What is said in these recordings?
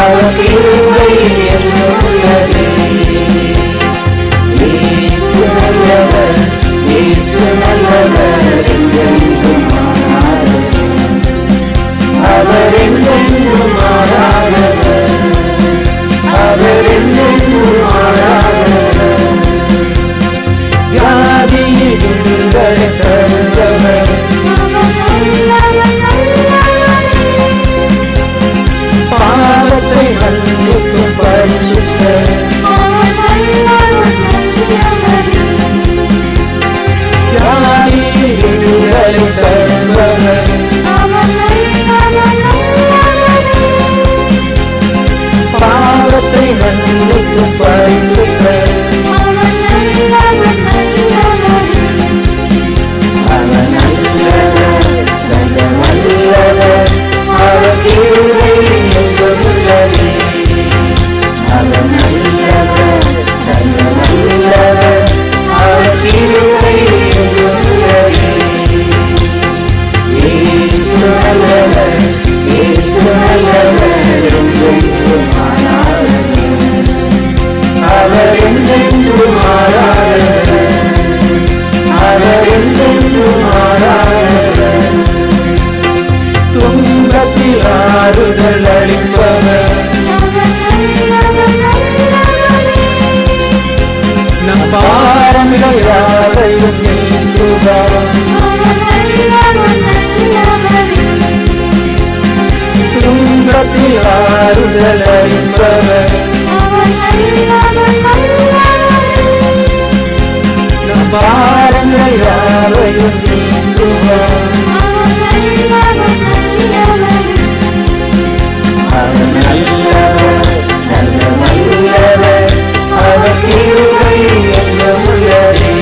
அவர் கிருபை என்றும் உள்ளது. இயேசு நல்லவர், இயேசு நல்லவர், என்றென்றும் மாறாதவர். அவர் என்றென்றும் மாறாதவர், அவர் என்றென்றும் மாறாதவர். வியாதியில் விடுதலை தருபவர், பாவத்தை மன்னிக்கும் பரிசுத்தர். வியாதியில் விடுதலை தருபவர், பாவத்தை மன்னிக்கும் பரிசுத்தர். அவர் நல்லவர், சர்வ வல்லவர், அவர் கிருபை என்றும் உள்ளது. அவர் நல்லவர், சர்வ வல்லவர், அவர் கிருபை என்றும் உள்ளது. இயேசு நல்லவர், இயேசு நல்லவர், என்றென்றும் மாறாதவர். அவர் என்றென்றும் மாறாதவர், அவர் என்றென்றும் மாறாதவர். துன்பத்தில் ஆறுதல் அளிப்பவர், நம் பாரங்கள் யாவையும் நீக்குபவர். துன்பத்தில் ஆறுதல் அளிப்பவர், நம் பாரங்கள் யாவையும் நீக்குபவர். அவர் நல்லவர், சர்வ வல்லவர், அவர் கிருபை என்றும் உள்ளது.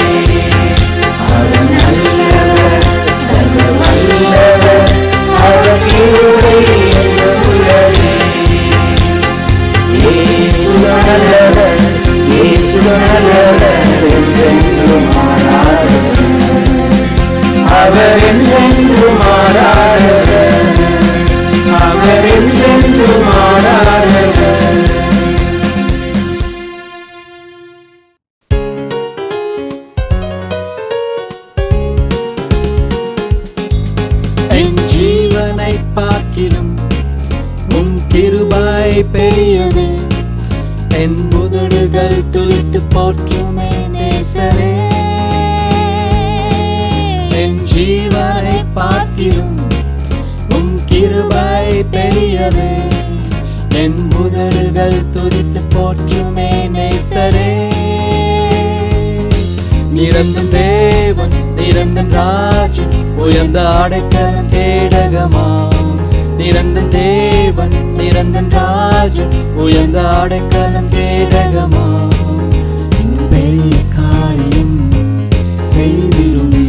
அவர் நல்லவர், சர்வ வல்லவர், அவர் கிருபை என்றும் உள்ளது. இயேசு நல்லவர், இயேசு நல்லவர், என்றென்றும் மாறாதவர். அவர் என்றென்றும் மாறாதவர், அவர் என்றென்றும் மாறாதவர். என் ஜீவனை பார்க்கிலும் உம் கிருபை பெரியது. என் உதடுகள் துதித்து போற்றுமே நேசரே. என் ஜீவனை பார்க்கிலும் உம் கிருபை பெரியது. என் உதடுகள் துதித்து போற்றுமே நேசரே. நிரந்தன் தேவன், நிரந்தன் ராஜன், உயர்ந்த அடைக்கலம் கேடகமா. நிரந்தன் தேவன், நிரந்தன் ராஜன், உயர்ந்த அடைக்கலம் கேடகமா. இன்னும் பெரிய காரியம் செய்திடுமே,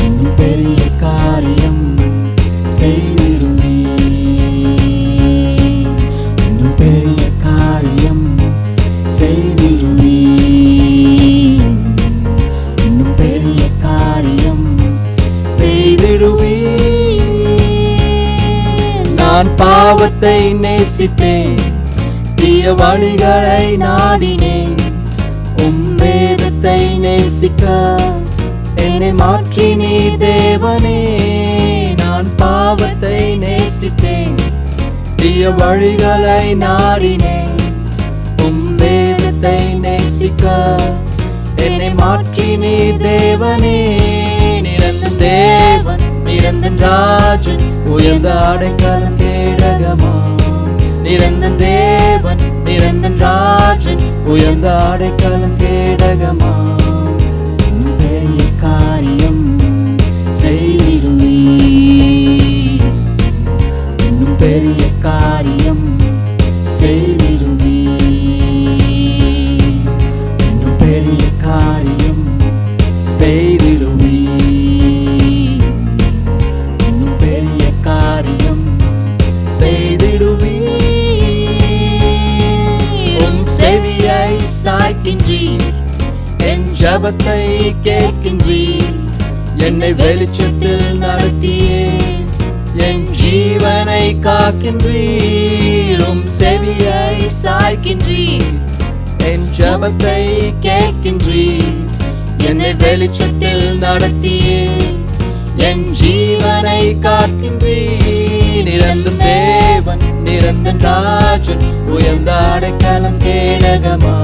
இன்னும் பெரிய காரியம் செய்திடுமே, இன்னும் பெரிய காரியம் செய்திடுமே, இன்னும் பெரிய காரியம் செய்திடுவே. நான் பாவத்தை நேசித்தேன், தீய வழிகளை நாடினேன். உம் வேதத்தை நேசிக்க என்னை மாற்றி நீ தேவனே. நான் பாவத்தை நேசித்தேன், தீய வழிகளை நாடினேன். உம் வேதத்தை நேசிக்க என்னை மாற்றி நீ தேவனே. நிரந்தன் தேவன், நிரந்தன் ராஜன், உயர்ந்த அடைக்கலம் கேடகமா. நிரந்தன் தேவன், நிரந்தன் ராஜன், உயர்ந்த அடைக்கலம் கேடகமா. இன்னும் பெரிய காரியம் செய்திடுவே, இன்னும் பெரிய காரியம் செய்திடுவே, இன்னும் பெரிய காரியம் செய்திடுவே, இன்னும் பெரிய காரியம் செய்திடுவே. உம் செவியை சாய்க்கின்றீர், என் ஜபத்தை கேட்கின்றீர். என்னை வெளிச்சத்தில் நடத்தியே என் ஜீவனை காக்கின்றீர், உம் செவியை சாய்க்கின்றீர், என் ஜபத்தை கேட்கின்றீர், என்னை வெளிச்சத்தில் நடத்தியே என் ஜீவனை காக்கின்றீர். நிரந்தன் தேவன், நிரந்தன் ராஜன், உயர்ந்த அடைக்கலம் கேடகமா.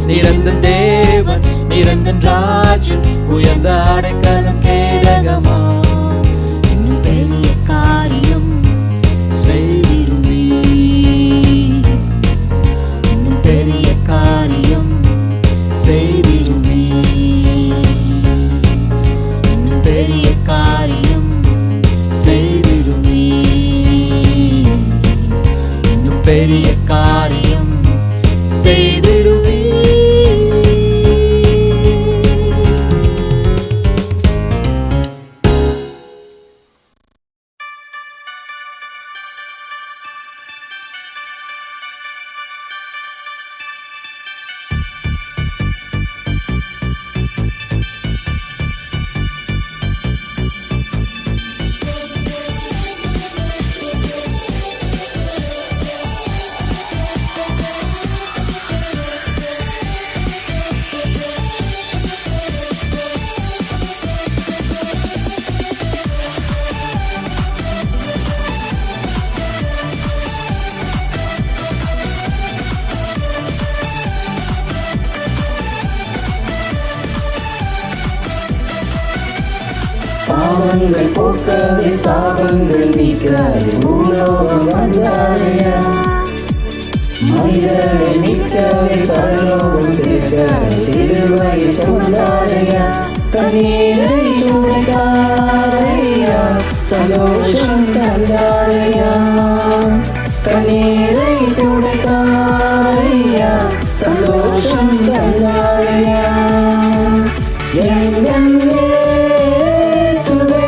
நிரந்தன் தேவன், நிரந்தன் ராஜன், உயர்ந்த அடைக்கலம் கேடகமா. இன்னும் பெரிய காரியம் செய்திடுவீர், இன்னும் பெரிய காரியம் செய்திடுவீர், இன்னும் பெரிய காரியம் செய்திடுவீர், இன்னும் பெரிய காரியம் செய்திடுவீர். பாவங்கள் போக்கவே சாபங்கள் நீக்கவே பூலோகம் வந்தாரையா. மனிதனை மீட்கவே பரலோகம் திருக்கவே சிலுவை சுமந்தாரையா. கண்ணீரை துடைத்தாரையா, சந்தோஷம் தந்தாரையா. கண்ணீரை துடைத்தாரையா, சந்தோஷம் தந்தாரையா. எங்கள் இயேசுவே,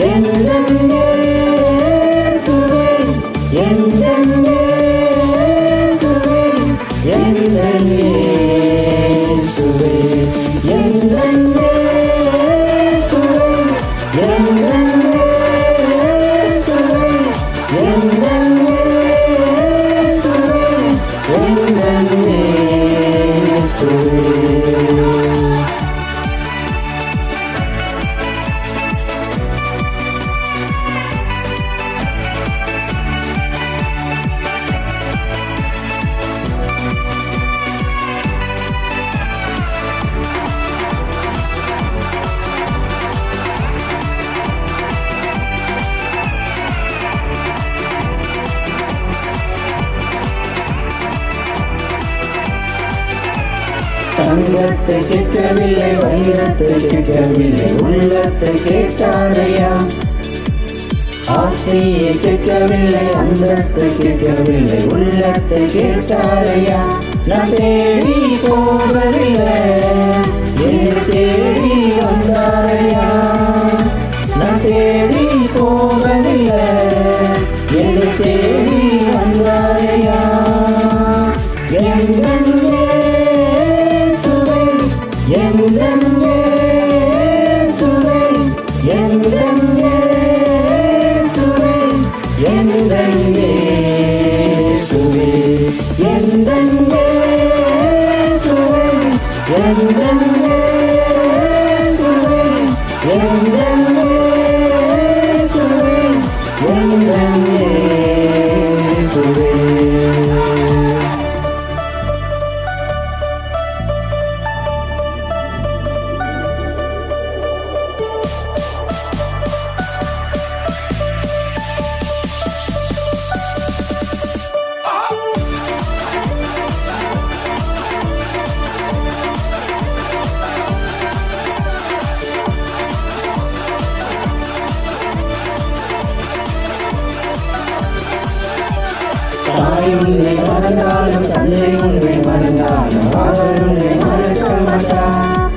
எங்கள் இயேசுவே, எங்கள் இயேசுவே, எங்கள் இயேசுவே, எங்கள் இயேசுவே, எங்கள் இயேசுவே, எங்கள் இயேசுவே, எங்கள் இயேசுவே. தங்கத்தை கேட்கவில்லை, வைரத்தை கேட்கவில்லை, உள்ளத்தை கேட்டாரையா. ஆஸ்தியை கேட்கவில்லை, அந்தஸ்தை கேட்கவில்லை, உள்ளத்தை கேட்டாரையா. நான் தேடி போகவில்லை, என்னை தேடி வந்தாரையா. நான் தேடி போகவில்லை, என்னை தேடி வந்தாரையா. எங்கள் இயேசுவே, எங்கள் இயேசுவே, எங்கள் இயேசுவே, எங்கள் இயேசுவே, எங்கள் இயேசுவே, எங்கள் இயேசுவே, எங்கள் இயேசுவே, எங்கள் இயேசுவே. தாய் உன்னை மறந்தாலும், தந்தை உன்னை மறந்தாலும், அவர் உன்னை மறக்க மாட்டார்.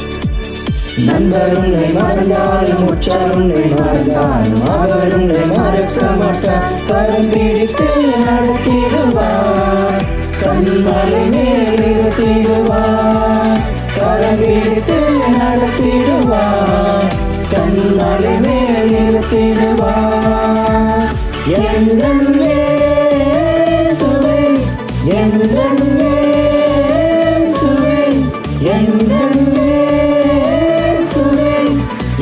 நண்பர் உன்னை மறந்தாலும், உற்றார் உன்னை மறந்தாலும், அவர் உன்னை மறக்க மாட்டார். கரம் பிடித்து நடத்திடுவார், கண்மலை மேல் நிறுத்திடுவார். கரம் பிடித்து நடத்திடுவார், கண்மலை மேல் நிறுத்திடுவார். எந்தன் இயேசுவே, எந்தன் இயேசுவே, எந்தன் இயேசுவே,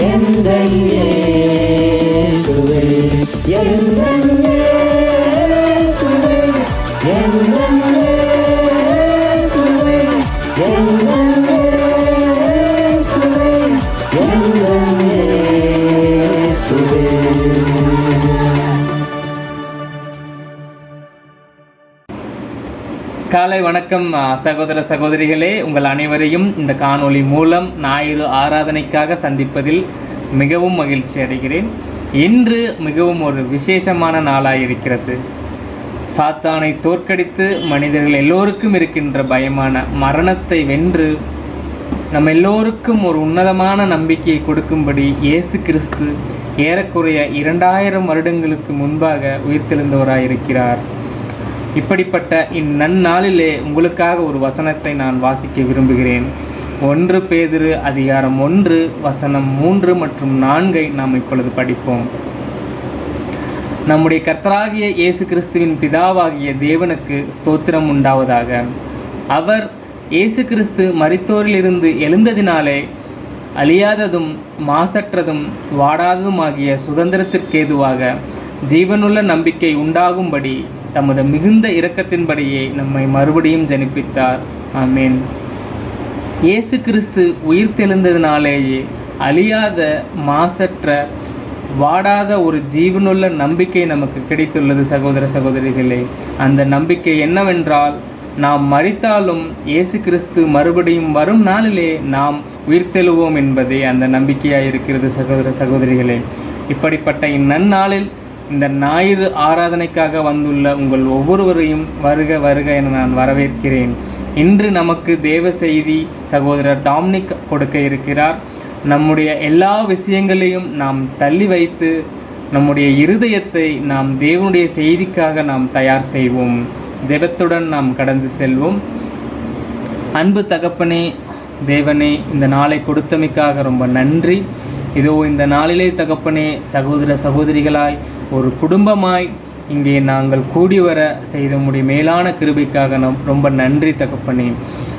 எந்தன் இயேசுவே, எந்தன் இயேசுவே, எந்தன் இயேசுவே, எந்தன் இயேசுவே, எந்தன் இயேசுவே. காலை வணக்கம் சகோதர சகோதரிகளே, உங்கள் அனைவரையும் இந்த காணொளி மூலம் ஞாயிறு ஆராதனைக்காக சந்திப்பதில் மிகவும் மகிழ்ச்சி அடைகிறேன். இன்று மிகவும் ஒரு விசேஷமான நாளாயிருக்கிறது. சாத்தானை தோற்கடித்து மனிதர்கள் எல்லோருக்கும் இருக்கின்ற பயமான மரணத்தை வென்று நம்ம எல்லோருக்கும் ஒரு உன்னதமான நம்பிக்கையை கொடுக்கும்படி இயேசு கிறிஸ்து ஏறக்குறைய 2000 வருடங்களுக்கு முன்பாக உயிர்த்தெழுந்தவராயிருக்கிறார். இப்படிப்பட்ட இந்நன்னாளிலே உங்களுக்காக ஒரு வசனத்தை நான் வாசிக்க விரும்புகிறேன். 1 பேதுரு அதிகாரம் 1 வசனம் 3 மற்றும் 4 நாம் இப்பொழுது படிப்போம். நம்முடைய கர்த்தராகிய இயேசு கிறிஸ்துவின் பிதாவாகிய தேவனுக்கு ஸ்தோத்திரம் உண்டாவதாக. அவர் இயேசு கிறிஸ்து மரித்தோரிலிருந்து எழுந்ததினாலே அழியாததும் மாசற்றதும் வாடாததுமாகிய சுதந்திரத்திற்கேதுவாக ஜீவனுள்ள நம்பிக்கை உண்டாகும்படி தமது மிகுந்த இரக்கத்தின்படியே நம்மை மறுபடியும் ஜனிப்பித்தார். ஆமென். இயேசு கிறிஸ்து உயிர்த்தெழுந்ததினாலேயே அழியாத மாசற்ற வாடாத ஒரு ஜீவனுள்ள நம்பிக்கை நமக்கு கிடைத்துள்ளது. சகோதர சகோதரிகளே, அந்த நம்பிக்கை என்னவென்றால், நாம் மரித்தாலும் இயேசு கிறிஸ்து மறுபடியும் வரும் நாளிலே நாம் உயிர்த்தெழுவோம் என்பதே அந்த நம்பிக்கையாக இருக்கிறது. சகோதர சகோதரிகளே, இப்படிப்பட்ட இந்நன்னாளில் இந்த ஞாயிறு ஆராதனைக்காக வந்துள்ள உங்கள் ஒவ்வொருவரையும் வருக வருக என நான் வரவேற்கிறேன். இன்று நமக்கு தேவ செய்தி சகோதரர் டாமினிக் கொடுக்க இருக்கிறார். நம்முடைய எல்லா விஷயங்களையும் நாம் தள்ளி வைத்து நம்முடைய இருதயத்தை நாம் தேவனுடைய செய்திக்காக நாம் தயார் செய்வோம். ஜெபத்துடன் நாம் கடந்து செல்வோம். அன்பு தகப்பனே, தேவனே, இந்த நாளை கொடுத்தமைக்காக ரொம்ப நன்றி. இதோ இந்த நாளிலே தகப்பனே, சகோதர சகோதரிகளாய் ஒரு குடும்பமாய் இங்கே நாங்கள் கூடி வர செய்த முடிய மேலான கிருபைக்காக நாம் ரொம்ப நன்றி தகப்பனே.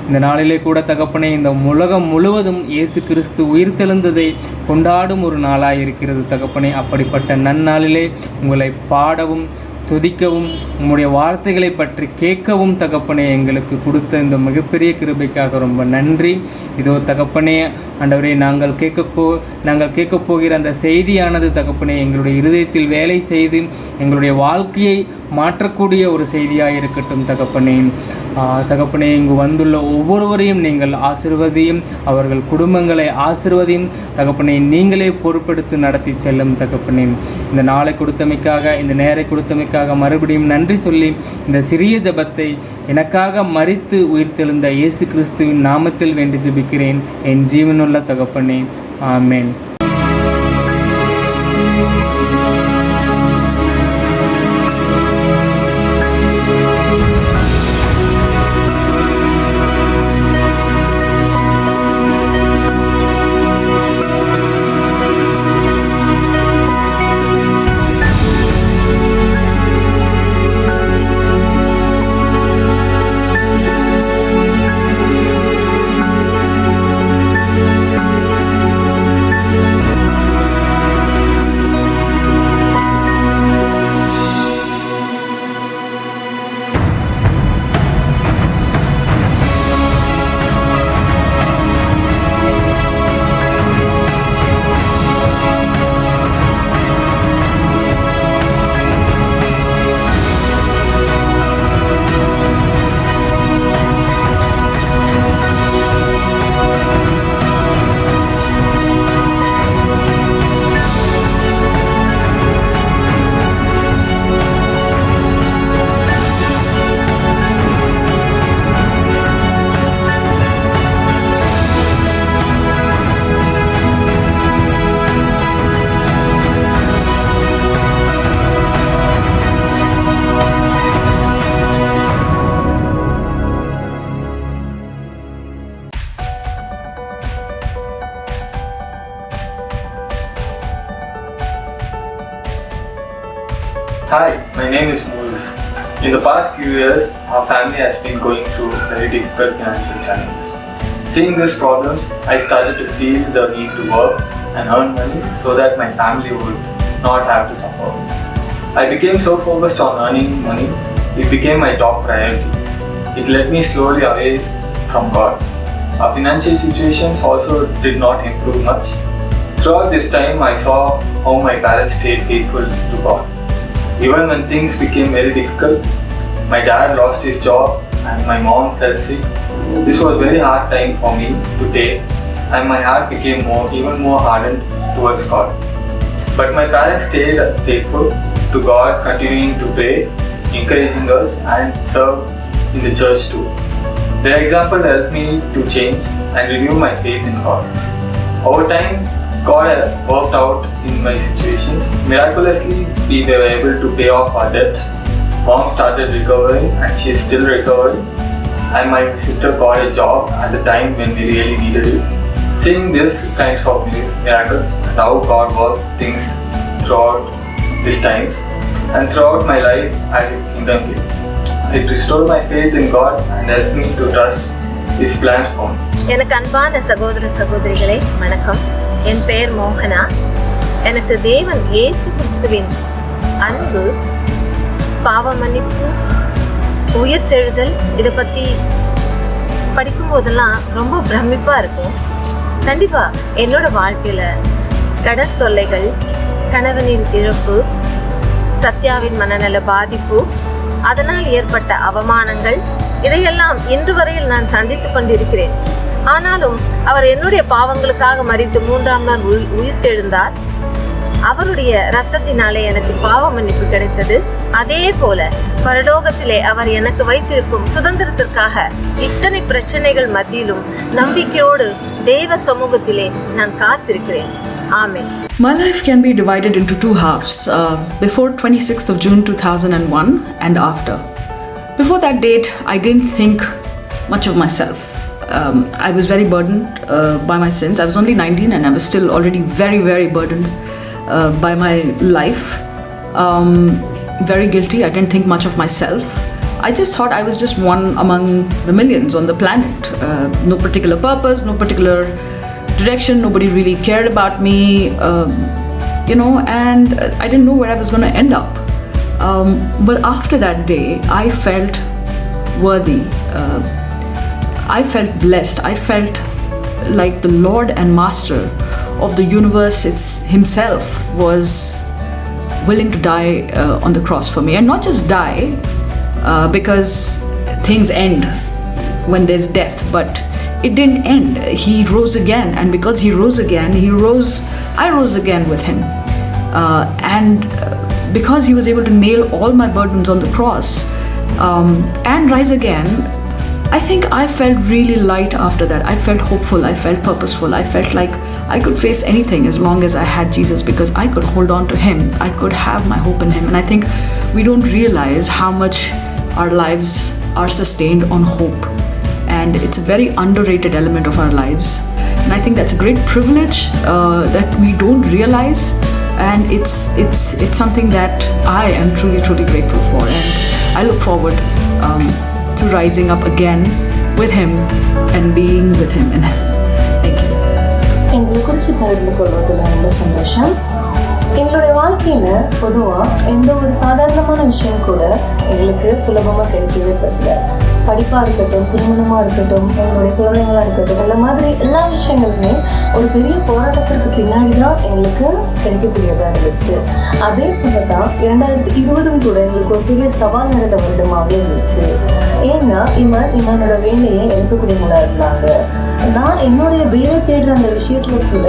இந்த நாளிலே கூட தகப்பனே, இந்த உலகம் முழுவதும் இயேசு கிறிஸ்து உயிர்த்தெழுந்ததை கொண்டாடும் ஒரு நாளாக இருக்கிறது தகப்பனே. அப்படிப்பட்ட நன்னாளிலே உங்களை பாடவும் துதிக்கவும் உம்முடைய வார்த்தைகளை பற்றி கேட்கவும் தகப்பனே எங்களுக்கு கொடுத்த இந்த மிகப்பெரிய கிருபைக்காக ரொம்ப நன்றி. இதோ தகப்பனே, ஆண்டவரே, நாங்கள் கேட்க போகிற அந்த செய்தியானது தகப்பனே எங்களுடைய இருதயத்தில் வேலை செய்து எங்களுடைய வாழ்க்கையை மாற்றக்கூடிய ஒரு செய்தியாக இருக்கட்டும் தகப்பனே. தகப்பனே, இங்கு வந்துள்ள ஒவ்வொருவரையும் நீங்கள் ஆசீர்வதியும், அவர்கள் குடும்பங்களை ஆசீர்வதியும் தகப்பனே. நீங்களே பொறுப்பெடுத்து நடத்தி செல்லும் தகப்பனே. இந்த நாளை கொடுத்தமைக்காக, இந்த நேரை கொடுத்தமைக்காக மறுபடியும் நன்றி சொல்லி இந்த சிறிய ஜபத்தை எனக்காக மரித்து உயிர்த்தெழுந்த இயேசு கிறிஸ்துவின் நாமத்தில் வேண்டி ஜெபிக்கிறேன் என் ஜீவனுள்ள தகப்பனே. ஆமென். Hi, my name is Moses. In the past few years, our family has been going through very difficult financial challenges. Seeing these problems, I started to feel the need to work and earn money so that my family would not have to suffer. I became so focused on earning money, it became my top priority. It led me slowly away from God. Our financial situations also did not improve much. Throughout this time, I saw how my parents stayed faithful to God. Even when things became very difficult, my dad lost his job and my mom fell sick. This was a very hard time for me to take, and my heart became even more hardened towards God. But my parents stayed faithful to God, continuing to pray, encouraging us and serve in the church too. Their example helped me to change and renew my faith in God. Over time, God has worked out in my situation. Miraculously, we were able to pay off our debts. Mom started recovering and she is still recovering. And my sister got a job at the time when we really needed it. Seeing these kinds of miracles and how God worked things throughout these times and throughout my life as a kingdom kid, it restored my faith in God and helped me to trust His plans for me. எனக்கு அன்பான சகோதர சகோதரிகளே வணக்கம். என் பெயர் மோகனா. எனக்கு தேவன் இயேசு கிறிஸ்துவின் அன்பு, பாவ மன்னிப்பு, உயிர்த்தெழுதல் இதை பற்றி படிக்கும்போதெல்லாம் ரொம்ப பிரமிப்பாக இருக்கும். கண்டிப்பாக என்னோட வாழ்க்கையில் கடன் தொல்லைகள், கணவனின் இழப்பு, சத்யாவின் மனநல பாதிப்பு, அதனால் ஏற்பட்ட அவமானங்கள் இதையெல்லாம் இன்று வரையில் நான் சந்தித்து கொண்டிருக்கிறேன். ஆனாலும் அவர் என்னுடைய பாவங்களுக்காக மரித்து 3ஆம் நாள் உயிர்த்தெழுந்தார். அவருடைய இரத்தத்தினாலே எனக்கு பாவ மன்னிப்பு கிடைத்தது. அதே போல பரலோகத்திலே அவர் எனக்கு வைத்திருக்கும் சுதந்திரத்திற்காக இத்தனை பிரச்சனைகள் மத்தியிலும் நம்பிக்கையோடு தேவ சமூகத்திலே நான் காத்திருக்கிறேன். ஆமென். My life can be divided into two halves, before 26th of June 2001 and after. Before that date, I didn't think much of myself. I was very burdened by my sins. I was only 19 and I was still already very, very burdened by my life. Very guilty. I didn't think much of myself. I just thought I was just one among the millions on the planet. No particular purpose, no particular direction. Nobody really cared about me, and I didn't know where I was going to end up. But after that day, I felt worthy. I felt blessed. I felt like the Lord and Master of the universe himself was willing to die on the cross for me. And not just die because things end when there's death, but it didn't end. He rose again, and because he rose again, I rose again with him. And because he was able to nail all my burdens on the cross and rise again, I think I felt really light after that. I felt hopeful, I felt purposeful, I felt like I could face anything as long as I had Jesus, because I could hold on to him, I could have my hope in him. And I think we don't realize how much our lives are sustained on hope, and it's a very underrated element of our lives. And I think that's a great privilege that we don't realize, and it's something that I am truly, truly grateful for, and I look forward to rising up again with him and being with him in heaven. Thank you. எங்களை குறித்து பகிர்ந்து கொள்வதில் ரொம்ப சந்தோஷம். எங்களுடைய வாழ்க்கையில் பொதுவாக எந்த ஒரு சாதாரணமான விஷயம் கூட எங்களுக்கு சுலபமாக கிடைக்கவே படல. படிப்பாக இருக்கட்டும், திருமணமாக இருக்கட்டும், எங்களுடைய குழந்தைங்களாக இருக்கட்டும், அந்த மாதிரி எல்லா விஷயங்களுமே ஒரு பெரிய போராட்டத்திற்கு பின்னாடி தான் எங்களுக்கு கிடைக்கக்கூடியதாக இருந்துச்சு. அதே போல தான் 2020 கூட எங்களுக்கு ஒரு பெரிய சவால் நடந்த வருடமாகவே இருந்துச்சு. ஏன்னா இவனோட வேலையை எழுப்பக்கூடியவங்களாக இருந்தாங்க. நான் என்னுடைய வேலை தேடுற அந்த விஷயத்துல கூட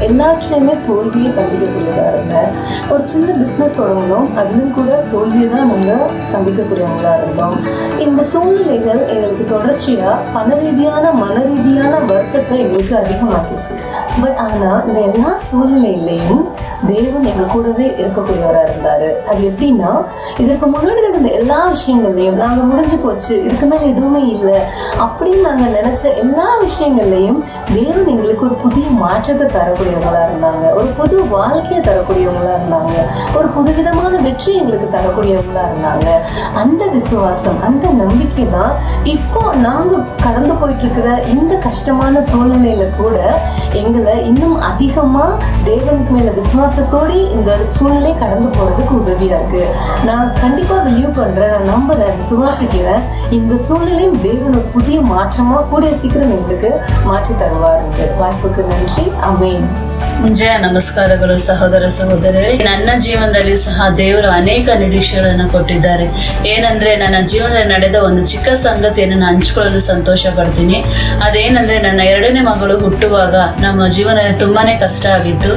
எல்லாத்துலேயுமே தோல்வியை சந்திக்கக்கூடியதாக இருந்தேன். ஒரு சின்ன பிஸ்னஸ் தொடங்கணும், அதிலும் கூட தோல்வியை தான் நாங்கள் சந்திக்கக்கூடியவங்களாக இருந்தோம். இந்த சூழ்நிலைகள் எங்களுக்கு தொடர்ச்சியாக பண ரீதியான மன ரீதியான வருத்தத்தை எங்களுக்கு அதிகமாக்கிச்சு. பட் ஆனால் இந்த எல்லா சூழ்நிலையிலையும் தேவன் எங்க கூடவே இருக்கக்கூடியவரா இருந்தாரு. அது எப்படின்னா, இதற்கு முன்னாடி நடந்த எல்லா விஷயங்கள்லையும் நாங்க முடிஞ்சு போச்சு, இதுக்கு மேல எதுவுமே இல்லை அப்படின்னு நாங்க நினைச்ச எல்லா விஷயங்கள்லையும் தேவன் எங்களுக்கு ஒரு புதிய மாற்றத்தை தரக்கூடியவங்களா இருந்தாங்க, ஒரு புது வாழ்க்கையை தரக்கூடியவங்களா இருந்தாங்க, ஒரு புதுவிதமான வெற்றி எங்களுக்கு தரக்கூடியவங்களா இருந்தாங்க. அந்த விசுவாசம், அந்த நம்பிக்கை தான் இப்போ நாங்க கடந்து போயிட்டு இருக்கிற இந்த கஷ்டமான சூழ்நிலையில கூட எங்களை இன்னும் அதிகமா தேவனுக்கு மேல விசுவாசத்தோடு இந்த சூழ்நிலை கடந்து போறதுக்கு உதவியா இருக்கு. நான் கண்டிப்பா பிலீவ் பண்றேன், நான் நம்புறேன், விசுவாசிக்கிறேன். இந்த சூழ்நிலையும் தேவன் ஒரு புதிய மாற்றமா கூடிய சீக்கிரம் எங்களுக்கு மாற்றி தருவாருங்க. வாய்ப்புக்கு நன்றி. ಆಮೆನ್. ಮುಂಜಾನೆ ನಮಸ್ಕಾರಗಳು ಸಹೋದರ ಸಹೋದರಿಯರೇ. ನನ್ನ ಜೀವನದಲ್ಲಿ ಸಹ ದೇವರು ಅನೇಕ ನಿರೀಕ್ಷೆಗಳನ್ನು ಕೊಟ್ಟಿದ್ದಾರೆ. ಏನಂದ್ರೆ, ನನ್ನ ಜೀವನದಲ್ಲಿ ನಡೆದ ಒಂದು ಚಿಕ್ಕ ಸಂಗತಿಯನ್ನು ನಾನು ಹಂಚಿಕೊಳ್ಳಲು ಸಂತೋಷ ಪಡ್ತೀನಿ. ಅದೇನಂದ್ರೆ, ನನ್ನ 2ನೇ ಮಗಳು ಹುಟ್ಟುವಾಗ ನಮ್ಮ ಜೀವನ ತುಂಬಾನೇ ಕಷ್ಟ ಆಗಿತ್ತು.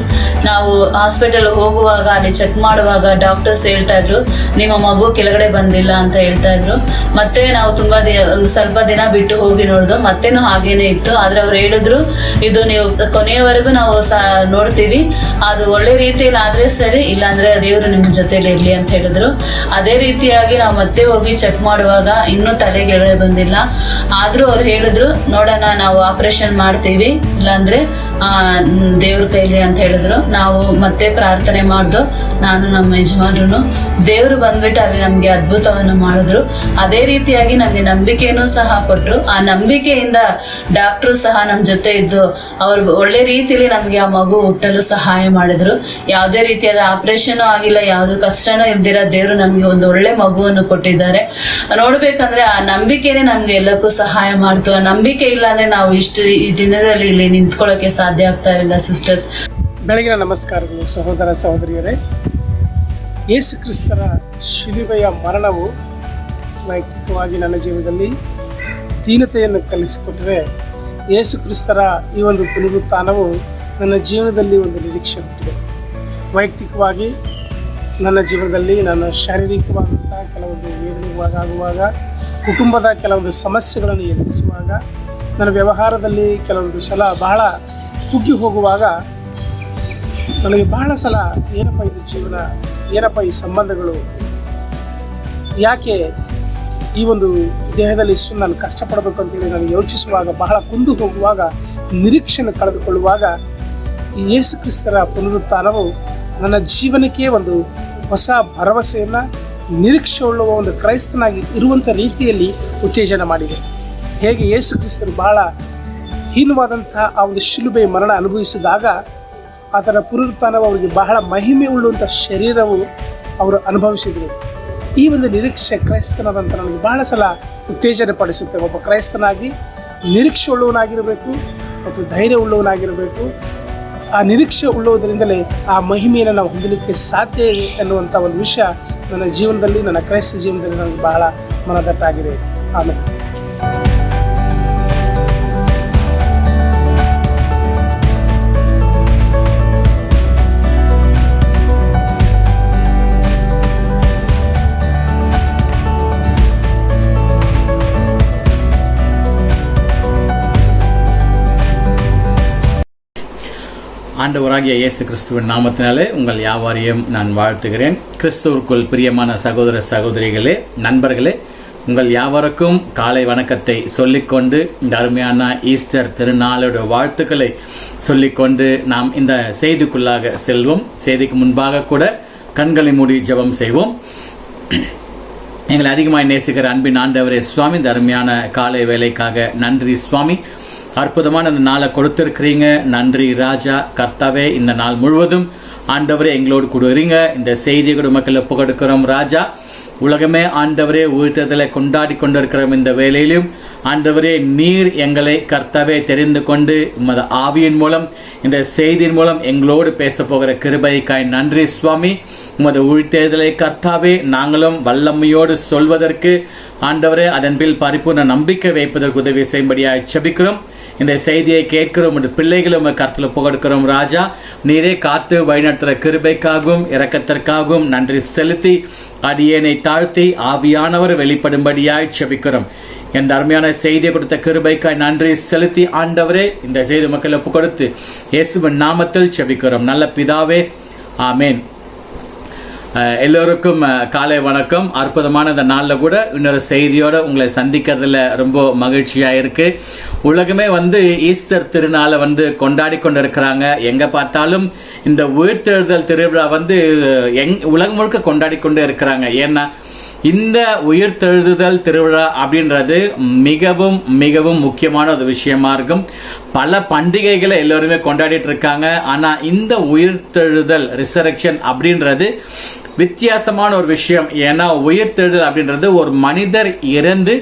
ನಾವು ಹಾಸ್ಪಿಟಲ್ ಹೋಗುವಾಗ ಅಲ್ಲಿ ಚೆಕ್ ಮಾಡುವಾಗ ಡಾಕ್ಟರ್ಸ್ ಹೇಳ್ತಾ ಇದ್ರು, ನಿಮ್ಮ ಮಗು ಕೆಳಗಡೆ ಬಂದಿಲ್ಲ ಅಂತ ಹೇಳ್ತಾ ಇದ್ರು. ಮತ್ತೆ ನಾವು ತುಂಬಾ ಒಂದು ಸ್ವಲ್ಪ ದಿನ ಬಿಟ್ಟು ಹೋಗಿ ನೋಡಿದ್ರು, ಮತ್ತೇನು ಹಾಗೇನೆ ಇತ್ತು. ಆದ್ರೆ ಅವ್ರು ಹೇಳಿದ್ರು, ಇದು ನೀವು ಕೊನೆಯವರೆಗೂ ನಾವು ನೋಡ್ತೀವಿ, ಅದು ಒಳ್ಳೆ ರೀತಿಯಲ್ಲಿ ಆದ್ರೆ ಸರಿ, ಇಲ್ಲಾಂದ್ರೆ ದೇವರು ನಿಮ್ಮ ಜೊತೆಲಿ ಇರ್ಲಿ ಅಂತ ಹೇಳಿದ್ರು. ಅದೇ ರೀತಿಯಾಗಿ ನಾವು ಮತ್ತೆ ಹೋಗಿ ಚೆಕ್ ಮಾಡುವಾಗ ಇನ್ನೂ ತಲೆಗೆ ಎಳೆ ಬಂದಿಲ್ಲ. ಆದ್ರೂ ಅವ್ರು ಹೇಳಿದ್ರು, ನೋಡೋಣ, ನಾವು ಆಪರೇಷನ್ ಮಾಡ್ತೀವಿ, ಇಲ್ಲಾಂದ್ರೆ ದೇವ್ರ ಕೈಲಿ ಅಂತ ಹೇಳಿದ್ರು. ನಾವು ಮತ್ತೆ ಪ್ರಾರ್ಥನೆ ಮಾಡ್ದು, ನಾನು ನಮ್ಮ ಯಜಮಾನರು. ದೇವರು ಬಂದ್ಬಿಟ್ಟು ಅಲ್ಲಿ ನಮ್ಗೆ ಅದ್ಭುತವನ್ನು ಮಾಡಿದ್ರು. ಅದೇ ರೀತಿಯಾಗಿ ನಮ್ಗೆ ನಂಬಿಕೆನೂ ಸಹ ಕೊಟ್ರು. ಆ ನಂಬಿಕೆಯಿಂದ ಡಾಕ್ಟ್ರು ಸಹ ನಮ್ಮ ಜೊತೆ ಇದ್ದು ಅವ್ರು ಒಳ್ಳೆ ರೀತಿಯಲ್ಲಿ ನಮ್ಗೆ ಆ ಮಗು ಹುಟ್ಟಲು ಸಹಾಯ ಮಾಡಿದ್ರು. ಯಾವುದೇ ರೀತಿಯಾದ ಆಪರೇಷನ್ ಆಗಿಲ್ಲ, ಯಾವುದು ಕಷ್ಟನೂ ಇಲ್ದಿರ ದೇವರು ನಮ್ಗೆ ಒಂದು ಒಳ್ಳೆ ಮಗುವನ್ನು ಕೊಟ್ಟಿದ್ದಾರೆ. ನೋಡ್ಬೇಕಂದ್ರೆ ಆ ನಂಬಿಕೆನೇ ನಮ್ಗೆ ಎಲ್ಲಕ್ಕೂ ಸಹಾಯ ಮಾಡ್ತು. ಆ ನಂಬಿಕೆ ಇಲ್ಲ ಅಂದ್ರೆ ನಾವು ಈ ದಿನದಲ್ಲಿ ಇಲ್ಲಿ ನಿಂತ್ಕೊಳ್ಳೋಕೆ ಸಾಧ್ಯ ಆಗ್ತಾ ಇಲ್ಲ. ಸಿಸ್ಟರ್ಸ್, ಬೆಳಗಿನ ನಮಸ್ಕಾರಗಳು ಸಹೋದರ ಸಹೋದರಿಯರೇ. ಯೇಸು ಕ್ರಿಸ್ತರ ಶಿಲುಬೆಯ ಮರಣವು ವೈಯಕ್ತಿಕವಾಗಿ ನನ್ನ ಜೀವನದಲ್ಲಿ ದೀನತೆಯನ್ನು ಕಲಿಸಿಕೊಟ್ಟರೆ, ಯೇಸು ಕ್ರಿಸ್ತರ ಈ ಒಂದು ಪುನರುತ್ಥಾನವು ನನ್ನ ಜೀವನದಲ್ಲಿ ಒಂದು ನಿರೀಕ್ಷೆ ಹುಟ್ಟಿದೆ. ವೈಯಕ್ತಿಕವಾಗಿ ನನ್ನ ಜೀವನದಲ್ಲಿ ನನ್ನ ಶಾರೀರಿಕವಾದಂಥ ಕೆಲವೊಂದು ವೇದನೆಗಳಾಗುವಾಗ, ಕುಟುಂಬದ ಕೆಲವೊಂದು ಸಮಸ್ಯೆಗಳನ್ನು ಎದುರಿಸುವಾಗ, ನನ್ನ ವ್ಯವಹಾರದಲ್ಲಿ ಕೆಲವೊಂದು ಸಲ ಬಹಳ ಕುಗ್ಗಿ ಹೋಗುವಾಗ ನನಗೆ ಬಹಳ ಸಲ ಏನಪ್ಪ ಇದು ಜೀವನ, ಏನಪ್ಪ ಈ ಸಂಬಂಧಗಳು, ಯಾಕೆ ಈ ಒಂದು ದೇಹದಲ್ಲಿ ಇಷ್ಟು ನಾನು ಕಷ್ಟಪಡಬೇಕು ಅಂತೇಳಿ ನಾನು ಯೋಚಿಸುವಾಗ, ಬಹಳ ಕುಂದು ಹೋಗುವಾಗ, ನಿರೀಕ್ಷೆಯನ್ನು ಕಳೆದುಕೊಳ್ಳುವಾಗ ಈ ಯೇಸು ಕ್ರಿಸ್ತರ ಪುನರುತ್ಥಾನವು ನನ್ನ ಜೀವನಕ್ಕೆ ಒಂದು ಹೊಸ ಭರವಸೆಯನ್ನು, ನಿರೀಕ್ಷೆ ಉಳ್ಳುವ ಒಂದು ಕ್ರೈಸ್ತನಾಗಿ ಇರುವಂಥ ರೀತಿಯಲ್ಲಿ ಉತ್ತೇಜನ ಮಾಡಿದೆ. ಹೇಗೆ ಯೇಸು ಕ್ರಿಸ್ತರು ಬಹಳ ಹೀನವಾದಂಥ ಆ ಒಂದು ಶಿಲುಬೆ ಮರಣ ಅನುಭವಿಸಿದಾಗ ಆತನ ಪುನರುತ್ಥಾನವು ಅವರಿಗೆ ಬಹಳ ಮಹಿಮೆ ಉಳ್ಳುವಂಥ ಶರೀರವು ಅವರು ಅನುಭವಿಸಿದರು. ಈ ಒಂದು ನಿರೀಕ್ಷೆ ಕ್ರೈಸ್ತನಾದಂಥ ನನಗೆ ಬಹಳ ಸಲ ಉತ್ತೇಜನ ಪಡಿಸುತ್ತೆ. ಒಬ್ಬ ಕ್ರೈಸ್ತನಾಗಿ ನಿರೀಕ್ಷೆ ಉಳ್ಳವನಾಗಿರಬೇಕು ಮತ್ತು ಧೈರ್ಯ ಉಳ್ಳವನಾಗಿರಬೇಕು. ಆ ನಿರೀಕ್ಷೆ ಉಳ್ಳುವುದರಿಂದಲೇ ಆ ಮಹಿಮೆಯನ್ನು ನಾವು ಹೊಂದಲಿಕ್ಕೆ ಸಾಧ್ಯ ಇದೆ ಎನ್ನುವಂಥ ಒಂದು ವಿಷಯ ನನ್ನ ಜೀವನದಲ್ಲಿ, ನನ್ನ ಕ್ರೈಸ್ತ ಜೀವನದಲ್ಲಿ ನನಗೆ ಬಹಳ ಮನದಟ್ಟಾಗಿದೆ. ಆಮೇಲೆ ஆண்டவராகிய இயேசு கிறிஸ்துவின் நாமத்தினாலே உங்கள் யாவரையும் நான் வாழ்த்துகிறேன். கிறிஸ்துவுக்குள் பிரியமான சகோதர சகோதரிகளே, நண்பர்களே, உங்கள் யாவருக்கும் காலை வணக்கத்தை சொல்லிக்கொண்டு, இந்த அருமையான ஈஸ்டர் திருநாளோட வாழ்த்துக்களை சொல்லிக்கொண்டு நாம் இந்த செய்திக்குள்ளாக செல்வோம். செய்திக்கு முன்பாக கூட கண்களை மூடி ஜெபம் செய்வோம். எங்களை அதிகமாக நேசிக்கிற அன்பின் ஆண்டவரே சுவாமி, இந்த அருமையான காலை வேலைக்காக நன்றி சுவாமி. அற்புதமான இந்த நாளை கொடுத்திருக்கிறீங்க, நன்றி ராஜா. கர்த்தாவே, இந்த நாள் முழுவதும் ஆண்டவரே எங்களோடு கூட இருங்க. இந்த செய்தியை கூட மக்கள் ஒப்புக்கொடுக்கிறோம் ராஜா. உலகமே ஆண்டவரே உயிர்த்தலை கொண்டாடி கொண்டிருக்கிற இந்த வேளையிலும் ஆண்டவரே நீர் எங்களை கர்த்தாவே தெரிந்து கொண்டு உமது ஆவியின் மூலம் இந்த செய்தியின் மூலம் எங்களோடு பேச போகிற கிருபைக்காய் நன்றி சுவாமி. உமது உயிர்த்தெழுதலை கர்த்தாவே நாங்களும் வல்லமையோடு சொல்வதற்கு ஆண்டவரே அதன் பில் பரிபூர்ண நம்பிக்கை வைப்பதற்கு உதவி செய்யும்படியாக ஜெபிக்கிறோம். இந்த செய்தியை கேட்கிறோம் பிள்ளைகளும் கர்த்தரில் புகழ்கிறோம் ராஜா. நீரே காத்து வழிநடத்துகிற கிருபைக்காகவும் இரக்கத்திற்காகவும் நன்றி செலுத்தி அடியேனை தாழ்த்தி ஆவியானவர் வெளிப்படும்படியாய் ஜெபிக்கிறோம். எந்த அருமையான செய்தியை கொடுத்த கிருபைக்காய் நன்றி செலுத்தி ஆண்டவரே இந்த செய்தி மக்கள் ஒப்பு கொடுத்து இயேசுவின் நாமத்தில் ஜெபிக்கிறோம் நல்ல பிதாவே, ஆமேன். எல்லோருக்கும் காலை வணக்கம். அற்புதமான இந்த நாளில் கூட இன்னொரு செய்தியோடு உங்களை சந்திக்கிறதுல ரொம்ப மகிழ்ச்சியாக இருக்குது. உலகமே ஈஸ்டர் திருநாளை கொண்டாடி கொண்டு இருக்கிறாங்க. எங்கே பார்த்தாலும் இந்த உயிர்த்தெழுதல் திருவிழா உலகம் முழுக்க கொண்டாடி கொண்டு இருக்கிறாங்க. ஏன்னா இந்த உயிர்த்தெழுதல் திருவிழா அப்படின்றது மிகவும் மிகவும் முக்கியமான ஒரு விஷயமா இருக்கும். பல பண்டிகைகளை எல்லோருமே கொண்டாடிட்டு இருக்காங்க. ஆனால் இந்த உயிர்த்தெழுதல் ரிசரக்ஷன் அப்படின்றது வித்தியாசமான ஒரு விஷயம். ஏன்னா உயிர்த்தெழுதல் அப்படின்றது ஒரு மனிதர் இறந்து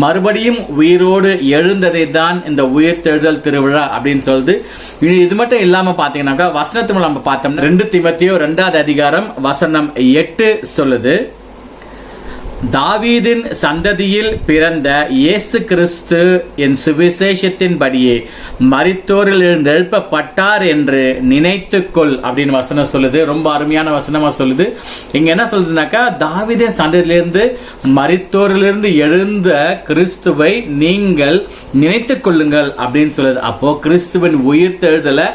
மறுபடியும் உயிரோடு எழுந்ததை தான் இந்த உயிர்த்தெழுதல் திருவிழா அப்படின்னு சொல்லுது. இது மட்டும் இல்லாமல் பார்த்தீங்கன்னாக்கா வசனத்து மூலம் நம்ம பார்த்தோம்னா 2 தீமோத்தேயு 2ஆம் அதிகாரம் வசனம் 8 சொல்லுது, தாவீதின் சந்ததியில் பிறந்த இயேசு கிறிஸ்து என் சுவிசேஷத்தின்படியே மரித்தோரில் இருந்து எழுப்பப்பட்டார் என்று நினைத்துக்கொள் அப்படின்னு வசனம் சொல்லுது. ரொம்ப அருமையான வசனமா சொல்லுது. இங்க என்ன சொல்லுதுனாக்கா, தாவீதின் சந்ததியிலிருந்து மரித்தோரிலிருந்து எழுந்த கிறிஸ்துவை நீங்கள் நினைத்து கொள்ளுங்கள் அப்படின்னு சொல்லுது. அப்போ கிறிஸ்துவின் உயிர்த்தெழுதலை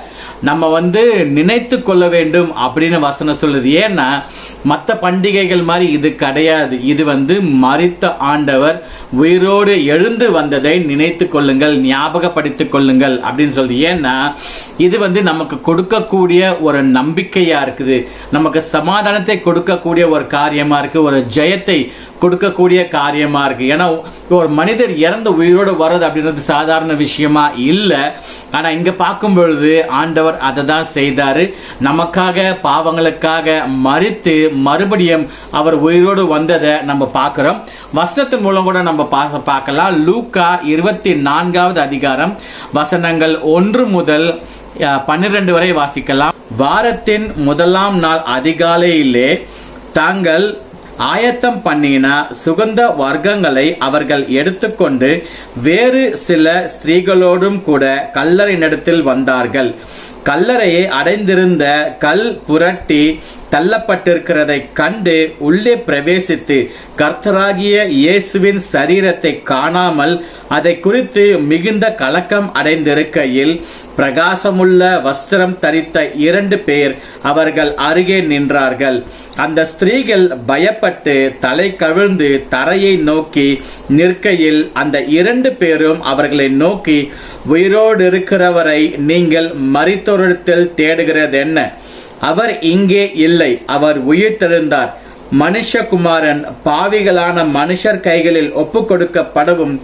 நம்ம நினைத்து கொள்ள வேண்டும் அப்படின்னு வசனம் சொல்லுது. ஏன்னா மற்ற பண்டிகைகள் மாதிரி இது கிடையாது. இது மரித்த ஆண்டவர் உயிரோடு எழுந்து வந்ததை நினைத்து கொள்ளுங்கள், ஞாபகப்படுத்திக் கொள்ளுங்கள் அப்படின்னு சொல்லுது. ஏன்னா இது நமக்கு கொடுக்கக்கூடிய ஒரு நம்பிக்கையா இருக்குது, நமக்கு சமாதானத்தை கொடுக்கக்கூடிய ஒரு காரியமா இருக்கு, ஒரு ஜெயத்தை கொடுக்கக்கூடிய காரியமா இருக்கு. ஏன்னா ஒரு மனிதர் இறந்த உயிரோடு வர்றது அப்படின்றது சாதாரண விஷயமா இல்லை. ஆனா இங்க பார்க்கும் பொழுது ஆண்டவர் அதை தான் செய்தாரு. நமக்காக பாவங்களுக்காக மரித்து மறுபடியும் அவர் உயிரோடு வந்ததை நம்ம பார்க்கிறோம். வசனத்தின் மூலம் கூட நம்ம பார்க்கலாம். லூக்கா 24ஆம் அதிகாரம் வசனங்கள் 1 முதல் 12 வரை வாசிக்கலாம். வாரத்தின் முதலாம் நாள் அதிகாலையிலே தாங்கள் ஆயத்தம் பண்ணின சுகந்த வர்க்கங்களை அவர்கள் எடுத்துக்கொண்டு வேறு சில ஸ்திரீகளோடும் கூட கல்லறையினிடத்தில் வந்தார்கள். கல்லறையை அடைந்திருந்த கல் புரட்டி தள்ளப்பட்டிருக்கிறதை கண்டு உள்ளே பிரவேசித்து கர்த்தராகிய இயேசுவின் சரீரத்தை காணாமல் அதை குறித்து மிகுந்த கலக்கம் அடைந்திருக்கையில் பிரகாசமுள்ள வஸ்திரம் தரித்த 2 பேர் அவர்கள் அருகே நின்றார்கள். அந்த ஸ்திரீகள் பயப்பட்டு தலை கவிழ்ந்து தரையை நோக்கி நிற்கையில் அந்த 2 பேரும் அவர்களை நோக்கி, உயிரோடு இருக்கிறவரை நீங்கள் மரித்தோரிடத்தில் தேடுகிறது என்ன? அவர் இங்கே இல்லை, அவர் உயிர்த்தெழுந்தார். மனுஷகுமாரன் பாவிகளான மனுஷர் கைகளில் ஒப்பு கொடுக்கப்படவும்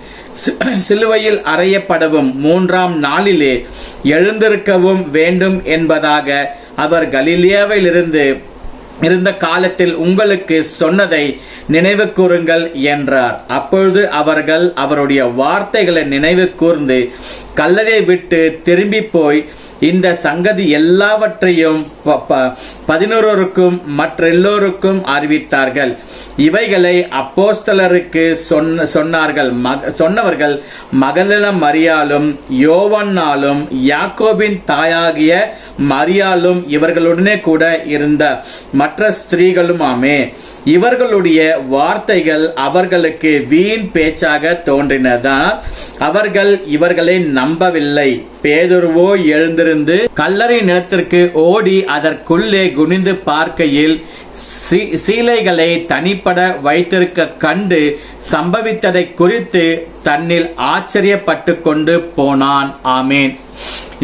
சிலுவையில் அறையப்படவும் 3ஆம் நாளிலே எழுந்திருக்கவும் வேண்டும் என்பதாக அவர் கலிலேயாவில் இருந்த காலத்தில் உங்களுக்கு சொன்னதை நினைவு கூறுங்கள் என்றார். அப்பொழுது அவர்கள் அவருடைய வார்த்தைகளை நினைவு கூர்ந்து கல்லறை விட்டு திரும்பி போய் இந்த சங்கதி எல்லாவற்றையும் 11 மற்ற எல்லோருக்கும் அறிவித்தார்கள். இவைகளை அப்போஸ்தலருக்கு சொன்னவர்கள் மகதலேனா மரியாளும் யோவானாலும் யாக்கோபின் தாயாகிய மரியாளும் இவர்களுடனே கூட இருந்த மற்ற ஸ்திரீகளும் ஆமே. இவர்களுடைய வார்த்தைகள் அவர்களுக்கு வீண் பேச்சாக தோன்றினதால் அவர்கள் இவர்களை நம்பவில்லை. பேதுருவோ எழுந்திருந்து கல்லறை நிலத்திற்கு ஓடி அதற்குள்ளே குனிந்து பார்க்கையில் சீலைகளை தனிப்பட வைத்திருக்க கண்டு சம்பவித்ததை குறித்து தன்னில் ஆச்சரியப்பட்டு கொண்டு போனான். ஆமேன்.